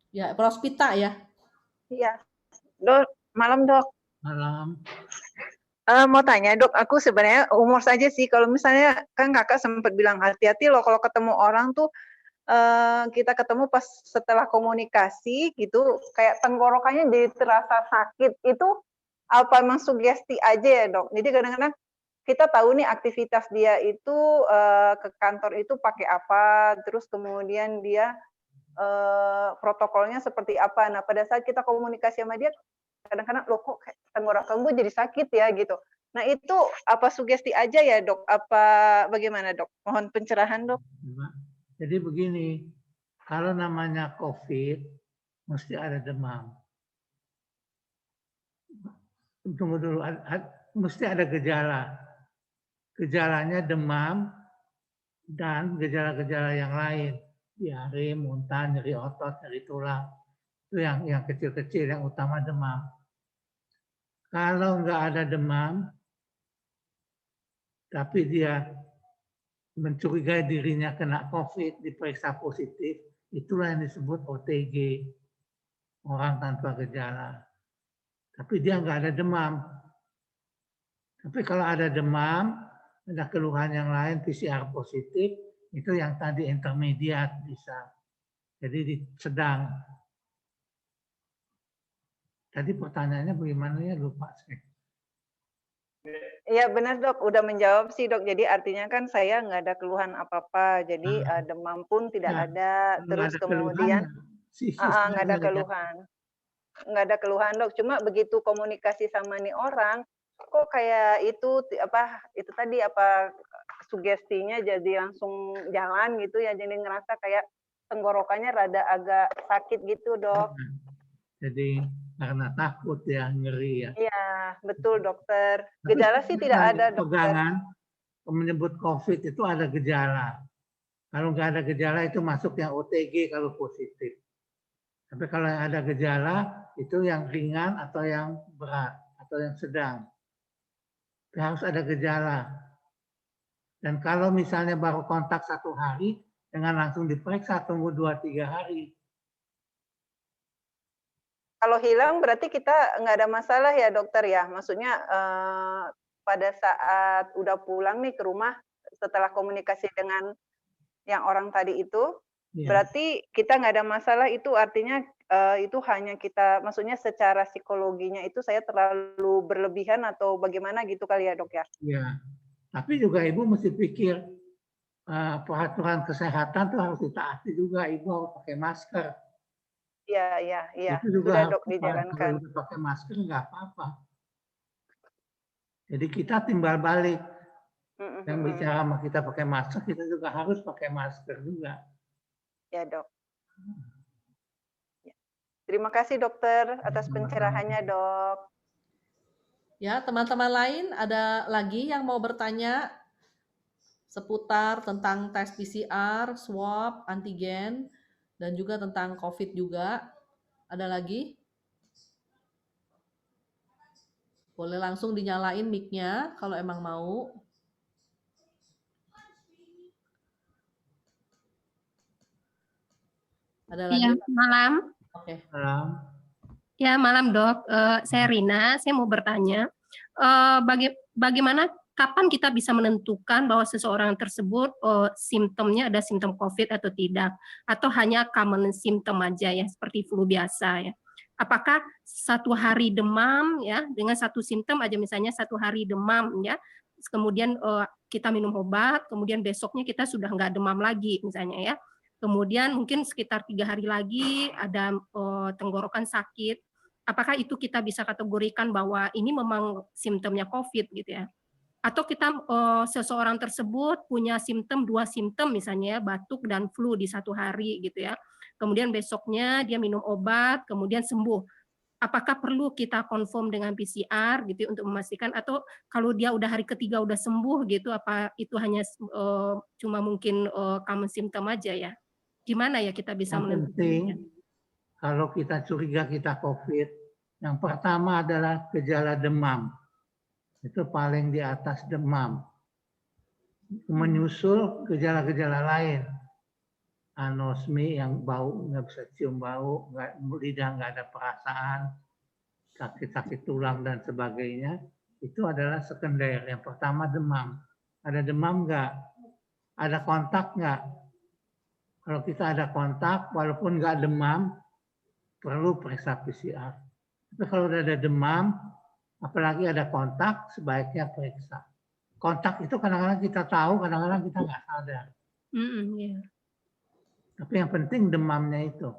Ya, Prospita ya. Iya. Dok, malam dok. Malam. Mau tanya dok, aku sebenarnya umur saja sih. Kalau misalnya kan kakak sempat bilang hati-hati loh kalau ketemu orang tuh kita ketemu pas setelah komunikasi gitu, kayak tenggorokannya jadi terasa sakit. Itu apa emang sugesti aja ya dok? Jadi kadang-kadang kita tahu nih aktivitas dia itu ke kantor itu pakai apa, terus kemudian dia protokolnya seperti apa. Nah pada saat kita komunikasi sama dia, kadang-kadang loh kok tenggorokan gue jadi sakit ya gitu. Nah itu apa sugesti aja ya dok? Apa bagaimana dok? Mohon pencerahan dok. Jadi begini, kalau namanya COVID, mesti ada demam. Tunggu dulu, mesti ada gejala. Gejalanya demam dan gejala-gejala yang lain. Diare, muntah, nyeri otot, nyeri tulang. Itu yang kecil-kecil, yang utama demam. Kalau nggak ada demam, tapi dia mencurigai dirinya kena COVID, diperiksa positif, itulah yang disebut OTG, orang tanpa gejala. Tapi dia nggak ada demam. Tapi kalau ada demam, ada keluhan yang lain, PCR positif, itu yang tadi intermediate bisa. Jadi sedang. Tadi pertanyaannya bagaimana ya, lupa saya. Iya benar dok, udah menjawab sih dok. Jadi artinya kan saya nggak ada keluhan apa-apa. Jadi demam pun tidak ada. Terus kemudian nggak ada keluhan. Nggak ada keluhan dok. Cuma begitu komunikasi sama nih orang, kok kayak itu tadi sugestinya jadi langsung jalan gitu ya. Jadi ngerasa kayak tenggorokannya rada agak sakit gitu dok. Jadi karena takut ya, nyeri ya. Iya, betul dokter. Gejala sih tidak ada dokter. Pegangan menyebut COVID itu ada gejala. Kalau nggak ada gejala itu masuk yang OTG kalau positif. Tapi kalau yang ada gejala itu yang ringan atau yang berat atau yang sedang. Tapi harus ada gejala. Dan kalau misalnya baru kontak 1 hari, jangan langsung diperiksa, tunggu 2-3 hari. Kalau hilang berarti kita nggak ada masalah ya dokter ya? Maksudnya pada saat udah pulang nih ke rumah setelah komunikasi dengan yang orang tadi itu, Ya. berarti kita nggak ada masalah itu artinya itu hanya kita, maksudnya secara psikologinya itu saya terlalu berlebihan atau bagaimana gitu kali ya dok ya? Ya, tapi juga ibu mesti pikir peraturan kesehatan tuh harus ditaati juga. Ibu harus pakai masker. Iya. Itu juga Sudah harus, dok dijalankan. kalau udah pakai masker nggak apa-apa. Jadi kita timbal balik. Yang bicara sama kita pakai masker, kita juga harus pakai masker juga. Ya dok. Ya. Terima kasih dokter atas pencerahannya dok. Ya, teman-teman lain ada lagi yang mau bertanya seputar tentang tes PCR, swab, antigen, dan juga tentang COVID juga? Ada lagi? Boleh langsung dinyalain mic-nya kalau emang mau. Ada lagi? Iya, malam. Oke. Malam. Ya, malam dok. Saya Rina, saya mau bertanya, bagaimana, kapan kita bisa menentukan bahwa seseorang tersebut simptomnya ada simptom COVID atau tidak? Atau hanya common symptom aja ya, seperti flu biasa ya? Apakah 1 hari demam ya, dengan 1 simptom aja misalnya 1 hari demam ya, kemudian kita minum obat, kemudian besoknya kita sudah nggak demam lagi misalnya ya. Kemudian mungkin sekitar 3 hari lagi ada tenggorokan sakit. Apakah itu kita bisa kategorikan bahwa ini memang simptomnya COVID gitu ya? Atau kita seseorang tersebut punya simptom 2 simptom misalnya ya, batuk dan flu di 1 hari gitu ya. Kemudian besoknya dia minum obat, kemudian sembuh. Apakah perlu kita confirm dengan PCR gitu ya, untuk memastikan, atau kalau dia udah hari ketiga udah sembuh gitu, apa itu hanya cuma mungkin common symptom aja ya? Gimana ya kita bisa Yang penting, menentukannya? kalau kita curiga kita COVID, yang pertama adalah gejala demam. Itu paling di atas demam. Menyusul gejala-gejala lain. Anosmi yang bau, nggak bisa cium bau, lidah nggak ada perasaan, sakit-sakit tulang dan sebagainya. Itu adalah sekunder. Yang pertama demam. Ada demam nggak? Ada kontak nggak? Kalau kita ada kontak, walaupun nggak demam, perlu periksa PCR. Tapi kalau udah ada demam, apalagi ada kontak, sebaiknya periksa. Kontak itu kadang-kadang kita tahu, kadang-kadang kita nggak sadar. Yeah. Tapi yang penting demamnya itu.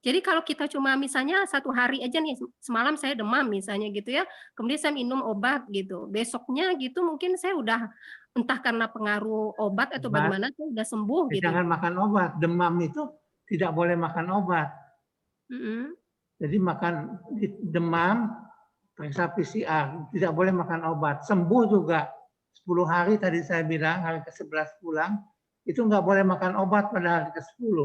Jadi kalau kita cuma misalnya 1 hari aja nih, semalam saya demam misalnya gitu ya, kemudian saya minum obat gitu, besoknya gitu mungkin saya udah entah karena pengaruh obat atau bagaimana, saya udah sembuh gitu. Jangan makan obat. Demam itu tidak boleh makan obat. Jadi makan demam, periksa PCR, tidak boleh makan obat. Sembuh juga 10 hari tadi saya bilang, hari ke-11 pulang, itu nggak boleh makan obat pada hari ke-10.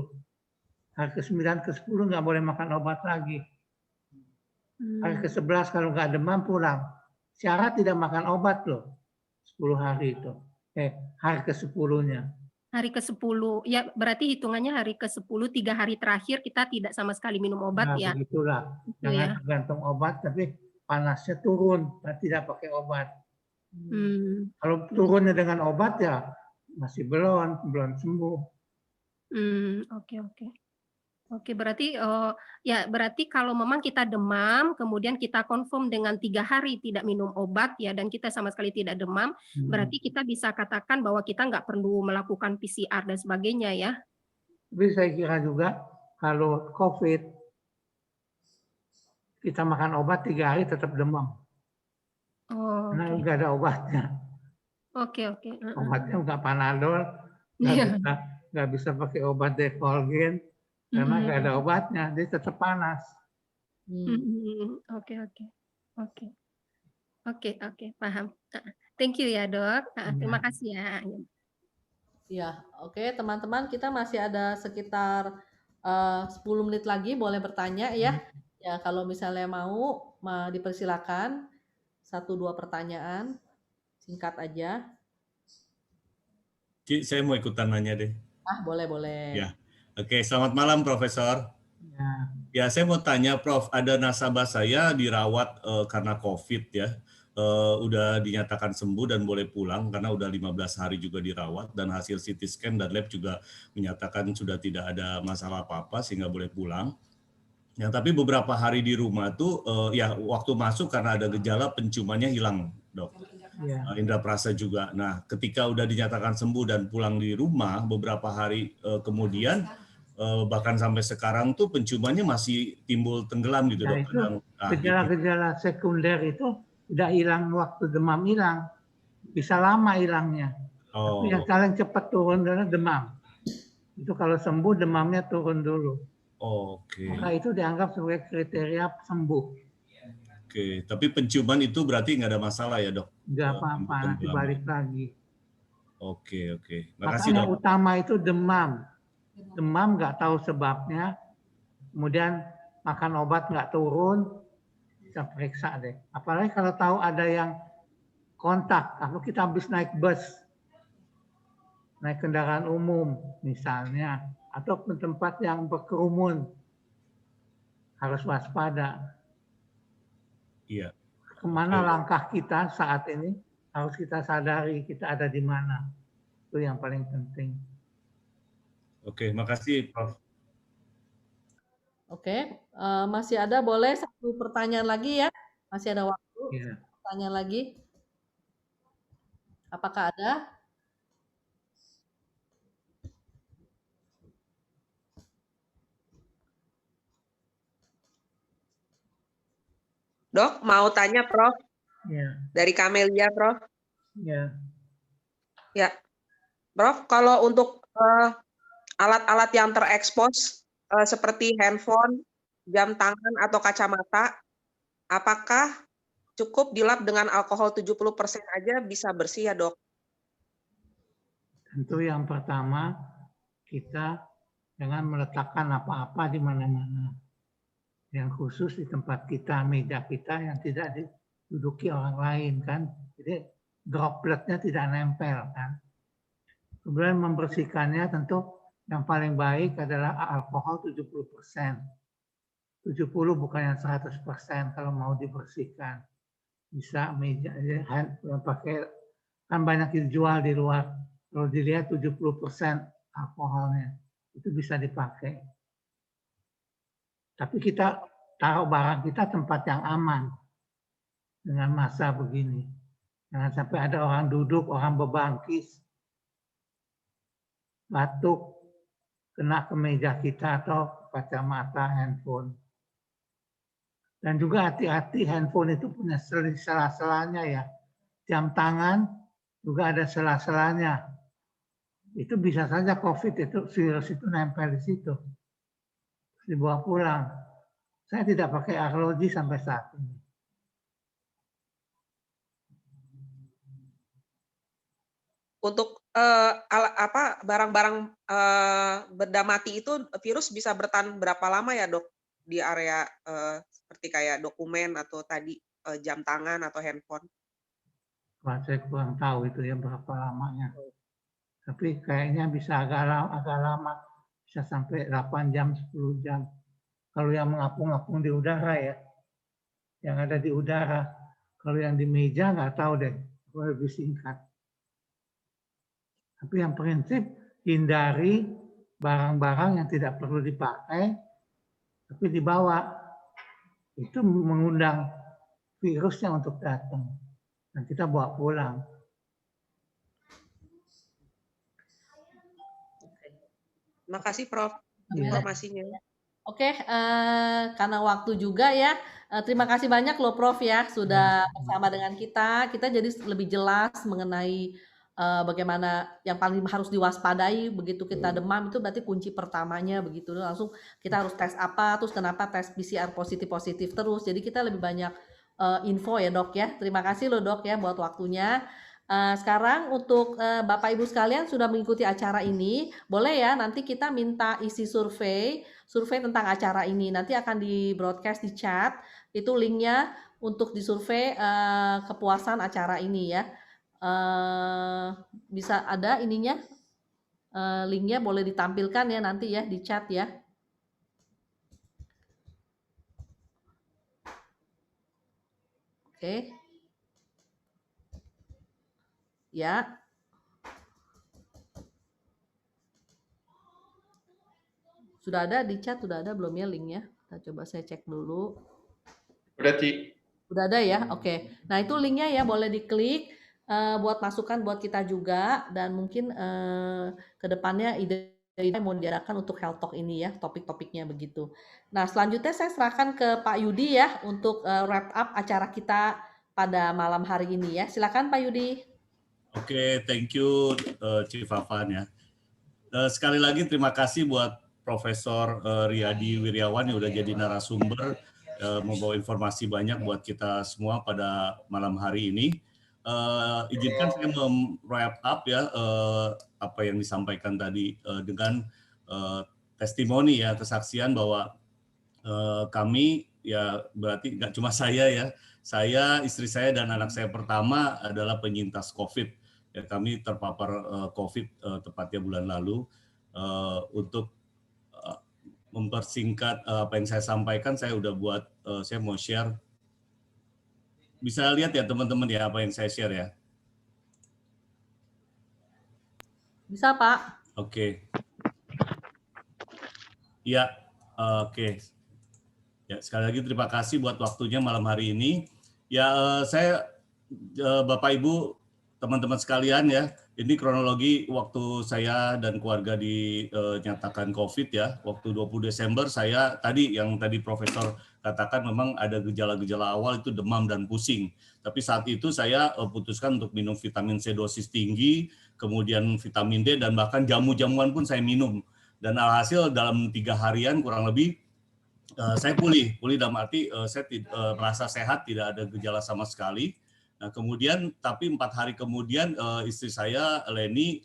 Hari ke-9, ke-10 nggak boleh makan obat lagi. Hari ke-11 kalau nggak demam pulang. Syarat tidak makan obat loh. 10 hari itu. Hari ke-10-nya. Hari ke-10, ya berarti hitungannya hari ke-10, 3 hari terakhir kita tidak sama sekali minum obat ya? Begitulah. Jangan tergantung obat, tapi panasnya turun, tidak pakai obat. Kalau turunnya dengan obat ya masih belum sembuh. Oke, berarti ya berarti kalau memang kita demam, kemudian kita confirm dengan 3 hari tidak minum obat ya, dan kita sama sekali tidak demam, berarti kita bisa katakan bahwa kita nggak perlu melakukan PCR dan sebagainya ya. Tapi saya kira juga kalau COVID kita makan obat 3 hari tetap demam. Karena nggak ada obatnya. Oke. Obatnya nggak Panadol, nggak bisa pakai obat Defolgen. Karena nggak ada obatnya, dia tetap panas. Oke, paham. Thank you ya dok. Terima kasih ya. Ya, oke teman-teman, kita masih ada sekitar 10 menit lagi, boleh bertanya ya. Ya, kalau misalnya mau dipersilakan 1-2 pertanyaan, singkat aja. Ci, saya mau ikutan nanya deh. Boleh. Ya. Oke, selamat malam Profesor. Ya. Ya, saya mau tanya, Prof. Ada nasabah saya dirawat karena COVID ya. Udah dinyatakan sembuh dan boleh pulang karena udah 15 hari juga dirawat dan hasil CT scan dan lab juga menyatakan sudah tidak ada masalah apa-apa sehingga boleh pulang. Ya, tapi beberapa hari di rumah tuh ya waktu masuk karena ada gejala penciumannya hilang, Dok. Indra perasa juga. Nah, ketika udah dinyatakan sembuh dan pulang di rumah beberapa hari kemudian bahkan sampai sekarang tuh penciumannya masih timbul tenggelam gitu, Dok. Gejala-gejala sekunder itu tidak hilang waktu demam hilang, bisa lama hilangnya. Tapi yang paling cepat turun adalah demam. Itu kalau sembuh demamnya turun dulu. Maka itu dianggap sebagai kriteria sembuh. Oke, tapi penciuman itu berarti nggak ada masalah ya, Dok? Nggak apa-apa, nanti balik lagi. Oke. Makasih, Dok. Yang utama itu demam. Demam nggak tahu sebabnya, kemudian makan obat nggak turun, kita periksa deh. Apalagi kalau tahu ada yang kontak, kalau kita habis naik bus, naik kendaraan umum misalnya, atau ke tempat yang berkerumun, harus waspada. Iya. Kemana langkah kita saat ini, harus kita sadari kita ada di mana. Itu yang paling penting. Oke, makasih Prof. Oke, masih ada boleh satu pertanyaan lagi ya? Masih ada waktu? Pertanyaan lagi? Apakah ada? Dok, mau tanya Prof? Dari Kamelia, Prof. Ya, Prof, kalau untuk alat-alat yang terekspos seperti handphone, jam tangan atau kacamata, apakah cukup dilap dengan alkohol 70% aja bisa bersih ya, Dok? Tentu yang pertama, kita jangan meletakkan apa-apa di mana-mana. Yang khusus di tempat kita, meja kita yang tidak diduduki orang lain kan. Jadi dropletnya tidak nempel kan. Kemudian membersihkannya tentu yang paling baik adalah alkohol 70%. 70 bukan yang 100% kalau mau dibersihkan. Bisa meja pakai, kan banyak dijual di luar. Kalau dilihat 70% alkoholnya, itu bisa dipakai. Tapi kita taruh barang kita tempat yang aman dengan masa begini. Jangan sampai ada orang duduk, orang berbangkis, batuk, kena ke meja kita atau kacamata, handphone. Dan juga hati-hati handphone itu punya sela-selanya ya. Jam tangan juga ada sela-selanya. Itu bisa saja COVID itu, virus itu nempel di situ. Dibawa pulang. Saya tidak pakai arloji sampai saat ini. Untuk barang-barang benda mati itu virus bisa bertahan berapa lama ya, Dok? Di area seperti kayak dokumen atau tadi jam tangan atau handphone? Wah, saya kurang tahu itu ya berapa lamanya. Tapi kayaknya bisa agak lama, bisa sampai 8 jam, 10 jam. Kalau yang mengapung-apung di udara ya, yang ada di udara. Kalau yang di meja nggak tahu deh, lebih singkat. Tapi yang prinsip hindari barang-barang yang tidak perlu dipakai, tapi dibawa. Itu mengundang virusnya untuk datang. Dan kita bawa pulang. Makasih Prof informasinya. Oke, karena waktu juga ya, terima kasih banyak loh Prof ya sudah bersama dengan kita. Kita jadi lebih jelas mengenai bagaimana yang paling harus diwaspadai begitu kita demam itu berarti kunci pertamanya begitu. Langsung kita harus tes apa, terus kenapa tes PCR positif terus. Jadi kita lebih banyak info ya Dok ya. Terima kasih loh Dok ya buat waktunya. Sekarang untuk Bapak Ibu sekalian sudah mengikuti acara ini, boleh ya nanti kita minta isi survei tentang acara ini. Nanti akan di broadcast di chat, itu linknya untuk disurvei kepuasan acara ini ya. Bisa ada ininya, linknya boleh ditampilkan ya nanti ya di chat ya. Oke. Ya. Sudah ada di chat, sudah ada belum ya linknya? Nah, coba saya cek dulu. Udah, Ci. Udah ada ya? Oke. Nah, itu linknya ya, boleh diklik buat masukan buat kita juga, dan mungkin ke depannya ide yang mau diadakan untuk Health Talk ini ya, topik-topiknya begitu. Nah, selanjutnya saya serahkan ke Pak Yudi ya untuk wrap up acara kita pada malam hari ini ya. Silakan Pak Yudi. Oke, thank you Chief Afan ya. Sekali lagi terima kasih buat Profesor Riyadi Wiryawan yang udah jadi narasumber, membawa informasi banyak buat kita semua pada malam hari ini. Izinkan saya wrap up ya apa yang disampaikan tadi dengan testimoni ya, kesaksian bahwa kami ya berarti nggak cuma saya ya, saya, istri saya dan anak saya pertama adalah penyintas COVID. Ya, kami terpapar COVID tepatnya bulan lalu. Untuk mempersingkat apa yang saya sampaikan, saya udah buat, saya mau share. Bisa lihat ya teman-teman ya apa yang saya share ya? Bisa Pak. Oke. Ya, oke. Ya, sekali lagi terima kasih buat waktunya malam hari ini. Ya, saya Bapak Ibu, teman-teman sekalian ya, ini kronologi waktu saya dan keluarga dinyatakan COVID ya. Waktu 20 Desember saya tadi Profesor katakan memang ada gejala-gejala awal itu demam dan pusing. Tapi saat itu saya putuskan untuk minum vitamin C dosis tinggi, kemudian vitamin D dan bahkan jamu-jamuan pun saya minum. Dan alhasil dalam 3 harian kurang lebih saya pulih dalam arti saya merasa sehat, tidak ada gejala sama sekali. Nah, kemudian tapi 4 hari kemudian istri saya Leni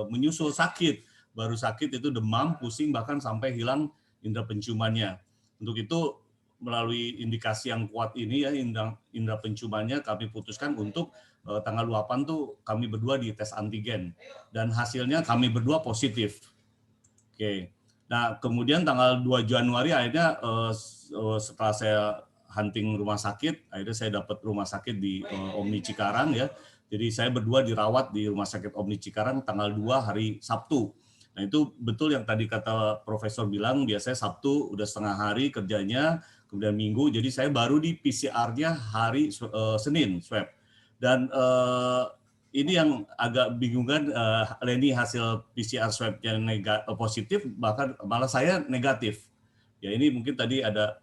menyusul sakit. Baru sakit itu demam, pusing, bahkan sampai hilang indera penciumannya. Untuk itu melalui indikasi yang kuat ini ya, indera penciumannya, kami putuskan untuk tanggal 8 tuh kami berdua di tes antigen dan hasilnya kami berdua positif. Oke. Nah, kemudian tanggal 2 Januari akhirnya setelah saya hunting rumah sakit, akhirnya saya dapat rumah sakit di Omni Cikarang ya. Jadi saya berdua dirawat di Rumah Sakit Omni Cikarang tanggal 2 hari Sabtu. Nah, itu betul yang tadi kata Profesor bilang, biasanya Sabtu udah setengah hari kerjanya, kemudian Minggu, jadi saya baru di PCR-nya hari Senin swab. Dan ini yang agak bingungan, Leni hasil PCR swab-nya positif, bahkan malah saya negatif. Ya ini mungkin tadi ada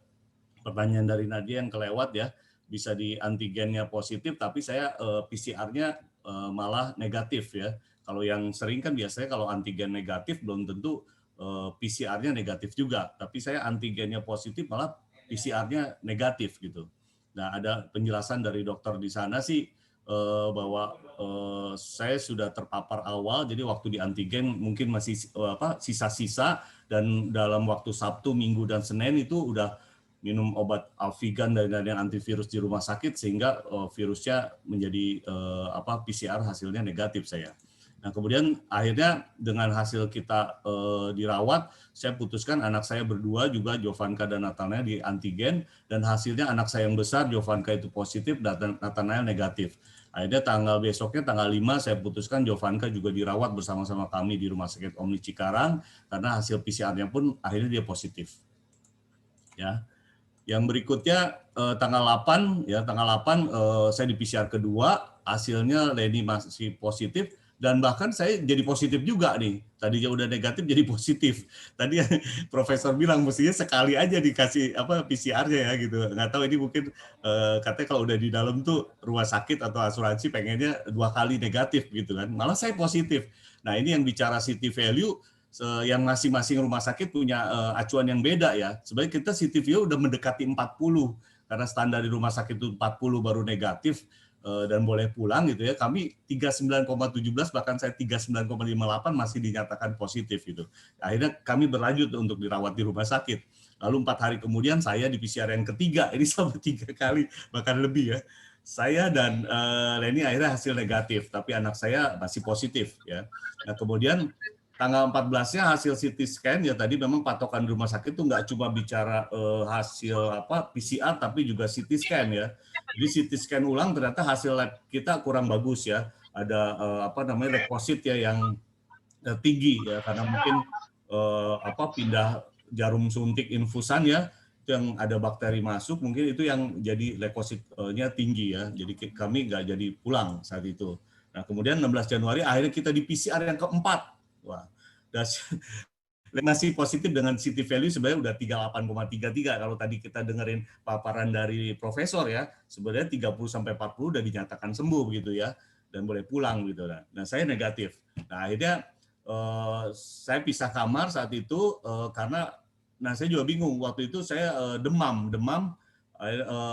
pertanyaan dari Nadia yang kelewat ya, bisa di antigennya positif, tapi saya PCR-nya malah negatif ya. Kalau yang sering kan biasanya kalau antigen negatif belum tentu PCR-nya negatif juga, tapi saya antigennya positif malah PCR-nya negatif gitu. Nah ada penjelasan dari dokter di sana sih, bahwa saya sudah terpapar awal, jadi waktu di antigen mungkin masih sisa-sisa, dan dalam waktu Sabtu, Minggu, dan Senin itu udah minum obat Alvigan dan antivirus di rumah sakit sehingga virusnya menjadi PCR hasilnya negatif saya. Nah kemudian akhirnya dengan hasil kita dirawat, saya putuskan anak saya berdua juga Jovanka dan Nathanael di antigen, dan hasilnya anak saya yang besar Jovanka itu positif dan Nathanael negatif. Akhirnya besoknya tanggal 5 saya putuskan Jovanka juga dirawat bersama-sama kami di Rumah Sakit Omni Cikarang karena hasil PCR-nya pun akhirnya dia positif. Ya. Yang berikutnya tanggal 8 saya di PCR kedua, hasilnya Leni masih positif. Dan bahkan saya jadi positif juga nih. Tadinya udah negatif jadi positif. Tadi Profesor bilang mestinya sekali aja dikasih PCR-nya ya gitu. Nggak tahu ini mungkin katanya kalau udah di dalam tuh rumah sakit atau asuransi pengennya 2 kali negatif gitu kan. Malah saya positif. Nah ini yang bicara city value yang masing-masing rumah sakit punya acuan yang beda ya. Sebenarnya kita city value udah mendekati 40 karena standar di rumah sakit itu 40 baru negatif. Dan boleh pulang gitu ya, kami 39,17 bahkan saya 39,58 masih dinyatakan positif gitu. Akhirnya kami berlanjut untuk dirawat di rumah sakit. Lalu 4 hari kemudian saya di PCR yang ketiga, ini sampai 3 kali bahkan lebih ya. Saya dan Leni akhirnya hasil negatif, tapi anak saya masih positif ya. Nah kemudian tanggal 14-nya hasil CT scan ya, tadi memang patokan rumah sakit itu nggak cuma bicara hasil PCR tapi juga CT scan ya. Jadi CT scan ulang ternyata hasil lab kita kurang bagus ya. Ada leukosit ya yang tinggi ya, karena mungkin pindah jarum suntik infusan ya, itu yang ada bakteri masuk, mungkin itu yang jadi leukositnya tinggi ya. Jadi kami nggak jadi pulang saat itu. Nah kemudian 16 Januari akhirnya kita di PCR yang keempat. Wah, masih positif dengan CT value sebenarnya udah 38,33 kalau tadi kita dengerin paparan dari profesor ya, sebenarnya 30-40 udah dinyatakan sembuh begitu ya, dan boleh pulang gitu. Nah saya negatif. Nah akhirnya saya pisah kamar saat itu karena saya juga bingung waktu itu saya demam.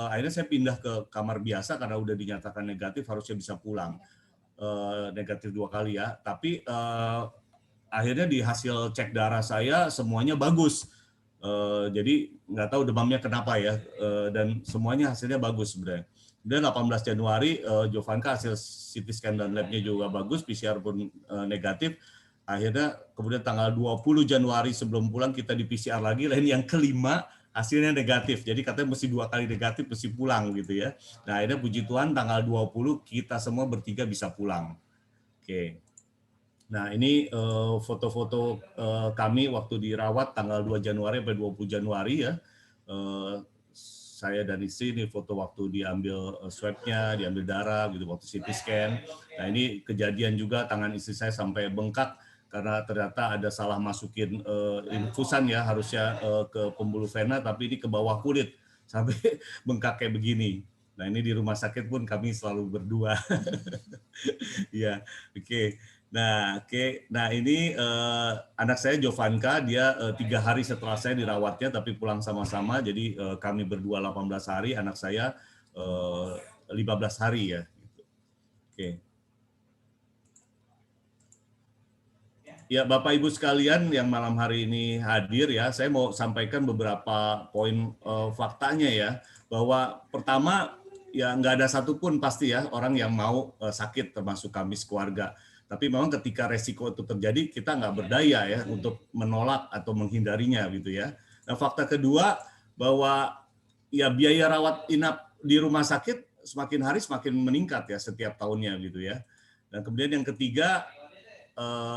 Akhirnya saya pindah ke kamar biasa karena udah dinyatakan negatif, harusnya bisa pulang. Negatif 2 kali ya, tapi akhirnya di hasil cek darah saya semuanya bagus. Jadi nggak tahu demamnya kenapa ya, dan semuanya hasilnya bagus sebenarnya. Dan 18 Januari Jovanka hasil CT scan dan labnya juga bagus, PCR pun negatif. Akhirnya kemudian tanggal 20 Januari sebelum pulang kita di PCR lagi, lain yang kelima hasilnya negatif. Jadi katanya mesti 2 kali negatif mesti pulang gitu ya. Nah akhirnya puji Tuhan tanggal 20 kita semua bertiga bisa pulang. Oke. Nah ini foto-foto kami waktu dirawat tanggal 2 Januari sampai 20 Januari ya. Saya dan istri ini foto waktu diambil swabnya, diambil darah gitu waktu CT scan. Nah ini kejadian juga tangan istri saya sampai bengkak karena ternyata ada salah masukin infusan ya, harusnya ke pembuluh vena tapi ini ke bawah kulit sampai bengkak kayak begini. Nah ini di rumah sakit pun kami selalu berdua. Ya, oke. Nah ini anak saya Jovanka, dia 3 hari setelah saya dirawatnya tapi pulang sama-sama, jadi kami berdua 18 hari, anak saya 15 hari ya. Oke. Ya Bapak Ibu sekalian yang malam hari ini hadir ya, saya mau sampaikan beberapa poin faktanya ya, bahwa pertama ya nggak ada satupun pasti ya orang yang mau sakit termasuk kami sekeluarga. Tapi memang ketika resiko itu terjadi, kita nggak berdaya ya untuk menolak atau menghindarinya gitu ya. Nah fakta kedua bahwa ya biaya rawat inap di rumah sakit semakin hari semakin meningkat ya setiap tahunnya gitu ya. Dan kemudian yang ketiga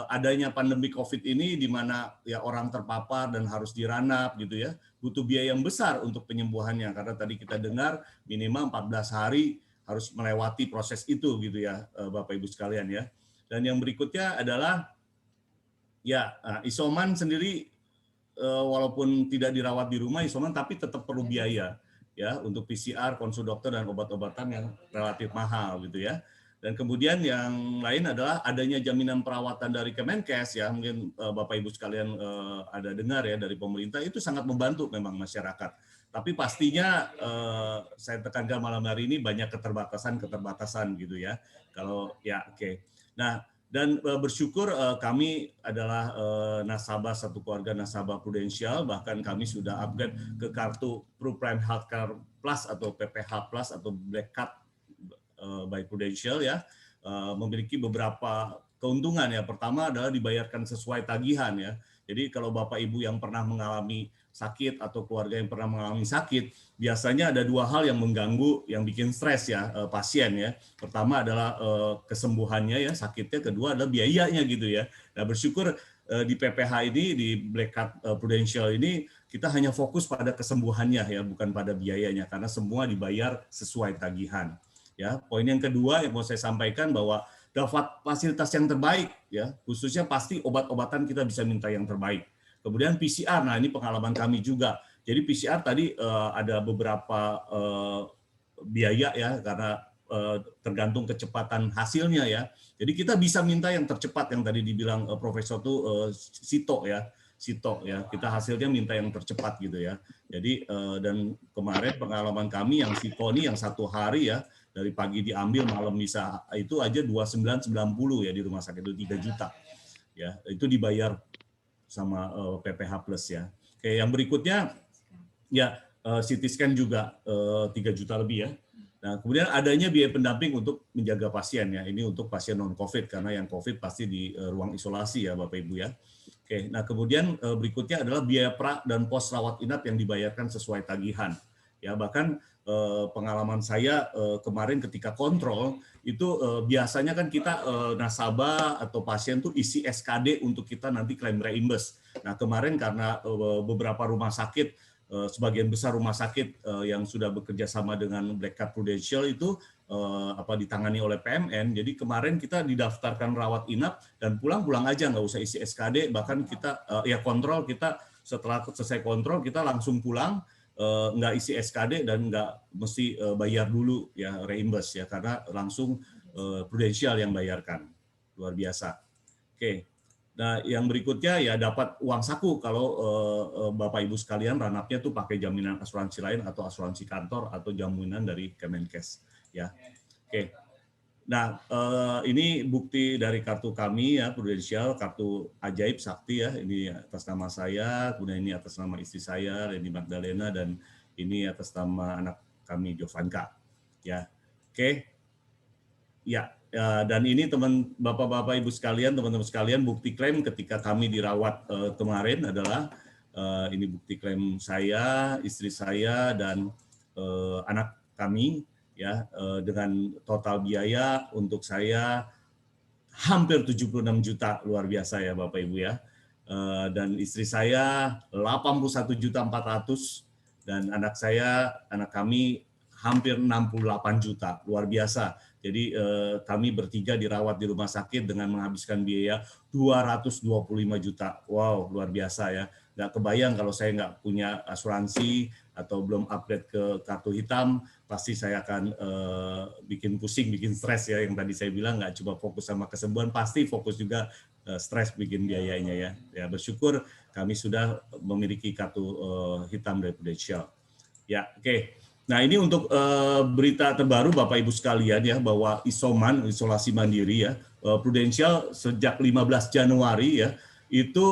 adanya pandemi COVID ini di mana ya orang terpapar dan harus diranap gitu ya, butuh biaya yang besar untuk penyembuhannya karena tadi kita dengar minimal 14 hari harus melewati proses itu gitu ya Bapak Ibu sekalian ya. Dan yang berikutnya adalah ya isoman sendiri walaupun tidak dirawat di rumah isoman tapi tetap perlu biaya ya untuk PCR, konsul dokter dan obat-obatan yang relatif mahal gitu ya. Dan kemudian yang lain adalah adanya jaminan perawatan dari Kemenkes ya, mungkin Bapak Ibu sekalian ada dengar ya dari pemerintah, itu sangat membantu memang masyarakat. Tapi pastinya saya tekankan malam hari ini banyak keterbatasan gitu ya. Kalau ya oke. Nah, dan bersyukur kami adalah nasabah satu keluarga nasabah Prudential, bahkan kami sudah upgrade ke kartu ProPrime Healthcare Plus atau PPH Plus atau Black Card by Prudential ya, memiliki beberapa keuntungan ya. Pertama adalah dibayarkan sesuai tagihan ya. Jadi kalau Bapak Ibu yang pernah mengalami sakit atau keluarga yang pernah mengalami sakit, biasanya ada 2 hal yang mengganggu, yang bikin stres ya pasien ya. Pertama adalah kesembuhannya ya sakitnya, kedua adalah biayanya gitu ya. Nah bersyukur di PPH ini, di Black Card Prudential ini kita hanya fokus pada kesembuhannya ya, bukan pada biayanya karena semua dibayar sesuai tagihan. Ya, poin yang kedua yang mau saya sampaikan bahwa dapat fasilitas yang terbaik ya, khususnya pasti obat-obatan kita bisa minta yang terbaik. Kemudian PCR, nah ini pengalaman kami juga. Jadi PCR tadi ada beberapa biaya ya karena tergantung kecepatan hasilnya ya. Jadi kita bisa minta yang tercepat yang tadi dibilang profesor tuh Sito ya. Kita hasilnya minta yang tercepat gitu ya. Jadi dan kemarin pengalaman kami yang Sito ini yang 1 hari ya, dari pagi diambil malam bisa itu aja 2990 ya di rumah sakit itu 3 juta ya, itu dibayar sama PPH Plus ya. Oke, yang berikutnya ya CT scan juga 3 juta lebih ya. Nah kemudian adanya biaya pendamping untuk menjaga pasien ya, ini untuk pasien non COVID karena yang COVID pasti di ruang isolasi ya Bapak Ibu ya. Oke, nah kemudian berikutnya adalah biaya pra dan pos rawat inap yang dibayarkan sesuai tagihan. Ya bahkan pengalaman saya kemarin ketika kontrol itu biasanya kan kita nasabah atau pasien tuh isi SKD untuk kita nanti klaim reimburse. Nah kemarin karena beberapa rumah sakit, sebagian besar rumah sakit yang sudah bekerja sama dengan Black Card Prudential itu ditangani oleh PMN. Jadi kemarin kita didaftarkan rawat inap dan pulang aja, nggak usah isi SKD. Bahkan kita kontrol, kita setelah selesai kontrol kita langsung pulang. Nggak isi SKD dan nggak mesti bayar dulu ya reimburse ya, karena langsung Prudential yang bayarkan. Luar biasa. Oke. Nah, yang berikutnya ya dapat uang saku kalau Bapak Ibu sekalian ranapnya tuh pakai jaminan asuransi lain atau asuransi kantor atau jaminan dari Kemenkes ya. Oke. Nah, ini bukti dari kartu kami ya, Prudential, kartu ajaib sakti ya. Ini atas nama saya, kemudian ini atas nama istri saya, Reni Magdalena, dan ini atas nama anak kami, Jovanka. Ya, oke. Ya, dan ini Bapak-Bapak Ibu sekalian, teman-teman sekalian, bukti klaim ketika kami dirawat kemarin adalah ini bukti klaim saya, istri saya, dan anak kami. Ya, dengan total biaya untuk saya hampir 76 juta, luar biasa ya Bapak Ibu ya. Dan istri saya 81.400.000 dan anak kami hampir 68 juta, luar biasa. Jadi kami bertiga dirawat di rumah sakit dengan menghabiskan biaya 225 juta. Wow, luar biasa ya. Nggak kebayang kalau saya nggak punya asuransi atau belum upgrade ke kartu hitam, pasti saya akan bikin pusing, bikin stres ya. Yang tadi saya bilang nggak cuma fokus sama kesembuhan, pasti fokus juga stres bikin biayanya ya. Ya bersyukur kami sudah memiliki kartu hitam dari Prudential. Ya, oke. Nah ini untuk berita terbaru Bapak Ibu sekalian ya, bahwa isoman, isolasi mandiri ya, Prudential sejak 15 Januari ya, itu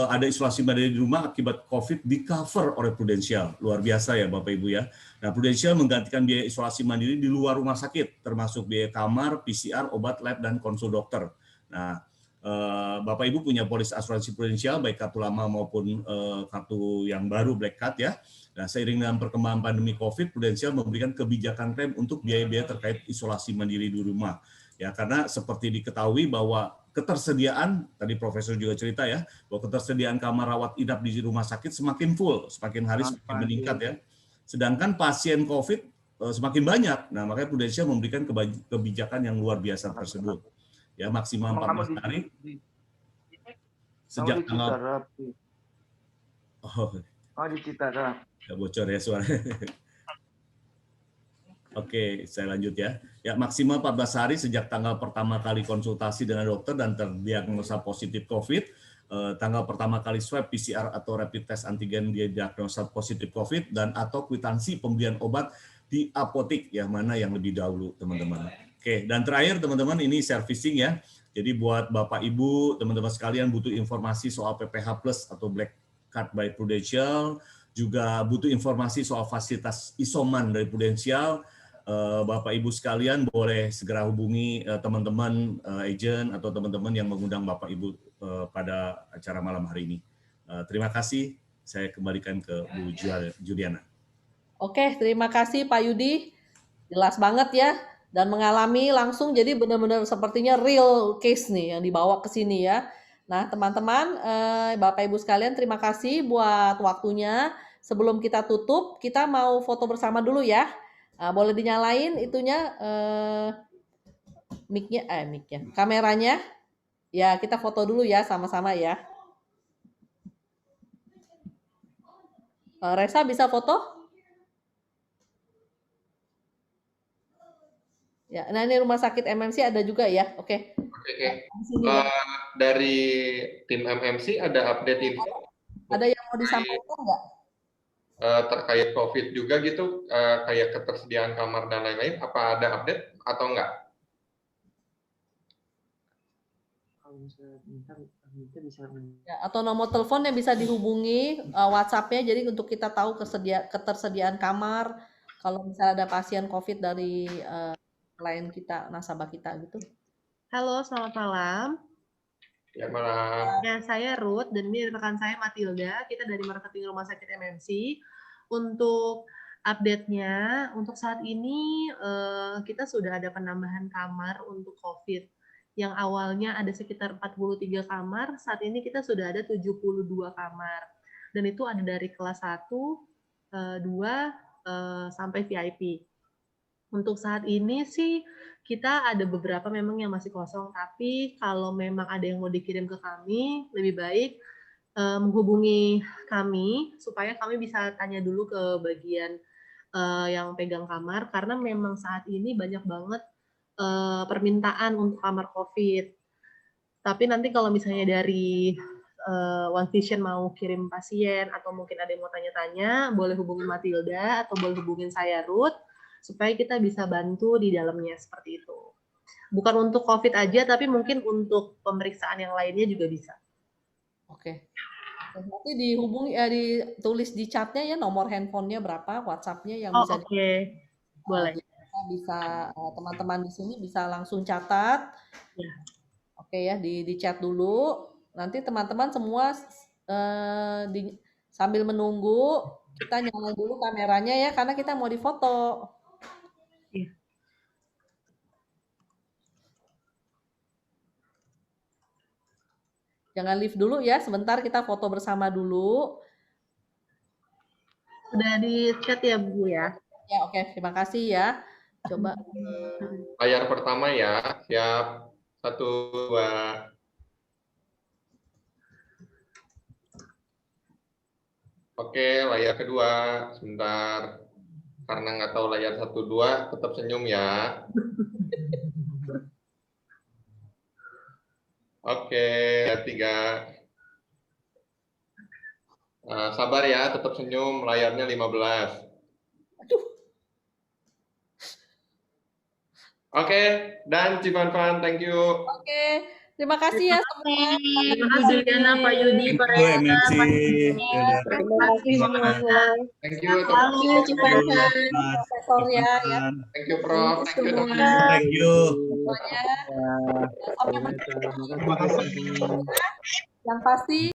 ada isolasi mandiri di rumah akibat COVID di cover oleh Prudential. Luar biasa ya Bapak Ibu ya. Nah Prudential menggantikan biaya isolasi mandiri di luar rumah sakit, termasuk biaya kamar, PCR, obat lab, dan konsul dokter. Nah Bapak Ibu punya polis asuransi Prudential, baik kartu lama maupun kartu yang baru Black Card ya. Nah, seiring dengan perkembangan pandemi COVID, Prudential memberikan kebijakan klaim untuk biaya-biaya terkait isolasi mandiri di rumah. Ya, karena seperti diketahui bahwa ketersediaan, tadi Profesor juga cerita ya, bahwa ketersediaan kamar rawat inap di rumah sakit semakin full, semakin hari semakin meningkat ya. Sedangkan pasien COVID semakin banyak. Nah, makanya Prudential memberikan kebijakan yang luar biasa tersebut. Ya, maksimal 14 hari sejak tanggal di Citara. Ya, bocor ya suara. Oke, saya lanjut ya. Ya, maksimal 14 hari sejak tanggal pertama kali konsultasi dengan dokter dan terdiagnosa positif COVID, tanggal pertama kali swab PCR atau rapid test antigen dia diagnosa positif COVID, dan atau kwitansi pembelian obat di apotik, yang mana yang lebih dahulu, teman-teman. Oke, dan terakhir teman-teman, ini servicing ya. Jadi buat Bapak Ibu, teman-teman sekalian butuh informasi soal PPH Plus atau Black Card by Prudential, juga butuh informasi soal fasilitas isoman dari Prudential, Bapak Ibu sekalian boleh segera hubungi teman-teman agent atau teman-teman yang mengundang Bapak Ibu pada acara malam hari ini. Terima kasih, saya kembalikan ke Bu Juliana. Oke, terima kasih Pak Yudi, jelas banget ya, dan mengalami langsung, jadi benar-benar sepertinya real case nih yang dibawa ke sini ya. Nah teman-teman, Bapak Ibu sekalian, terima kasih buat waktunya. Sebelum kita tutup, kita mau foto bersama dulu ya. Boleh dinyalain itunya, mic-nya, kameranya. Ya, kita foto dulu ya, sama-sama ya. Reza bisa foto? Ya, nah ini rumah sakit MMC ada juga ya, oke. Oke. Dari tim MMC ada update info? Ada yang mau disampaikan nggak? Terkait COVID juga gitu, kayak ketersediaan kamar dan lain-lain, apa ada update atau enggak? Ya, atau nomor telepon yang bisa dihubungi, WhatsApp-nya, jadi untuk kita tahu ketersediaan kamar, kalau misalnya ada pasien COVID dari klien kita, nasabah kita gitu. Halo, selamat malam. Ya, malam. Ya, saya Ruth dan ini rekan saya Matilda. Kita dari marketing Rumah Sakit MMC. Untuk update-nya untuk saat ini kita sudah ada penambahan kamar untuk COVID. Yang awalnya ada sekitar 43 kamar, saat ini kita sudah ada 72 kamar. Dan itu ada dari kelas 1, 2, sampai VIP. Untuk saat ini sih kita ada beberapa memang yang masih kosong, tapi kalau memang ada yang mau dikirim ke kami, lebih baik menghubungi kami supaya kami bisa tanya dulu ke bagian yang pegang kamar, karena memang saat ini banyak banget permintaan untuk kamar COVID. Tapi nanti kalau misalnya dari One Vision mau kirim pasien atau mungkin ada yang mau tanya-tanya, boleh hubungi Matilda atau boleh hubungin saya Ruth, supaya kita bisa bantu di dalamnya seperti itu. Bukan untuk COVID aja, tapi mungkin untuk pemeriksaan yang lainnya juga bisa. Oke. Nanti dihubungi, ditulis di chatnya ya nomor handphonenya berapa, WhatsApp-nya yang bisa. Oke. Boleh. Bisa teman-teman di sini bisa langsung catat. Ya. Oke ya, di chat dulu. Nanti teman-teman semua sambil menunggu kita nyalain dulu kameranya ya, karena kita mau difoto. Ya. Jangan leave dulu ya, sebentar kita foto bersama dulu. Sudah di chat ya Bu ya? Ya oke, terima kasih ya. Coba layar pertama ya, siap. 1, 2. Oke, layar kedua, sebentar. Karena nggak tahu layar 1, 2, tetap senyum ya. Oke, layar 3. Sabar ya, tetap senyum, layarnya 15. Aduh. Oke, dan Cipanpan, thank you. Oke, terima kasih ya semua. Terima kasih Juliana, Pak Yudi, Pak Rena, Pak Terima kasih semuanya. Thank you, Profesor ya. Thank you, Prof. Thank you, Dok. Thank you. Semuanya. Sampai berjumpa. Yang pasti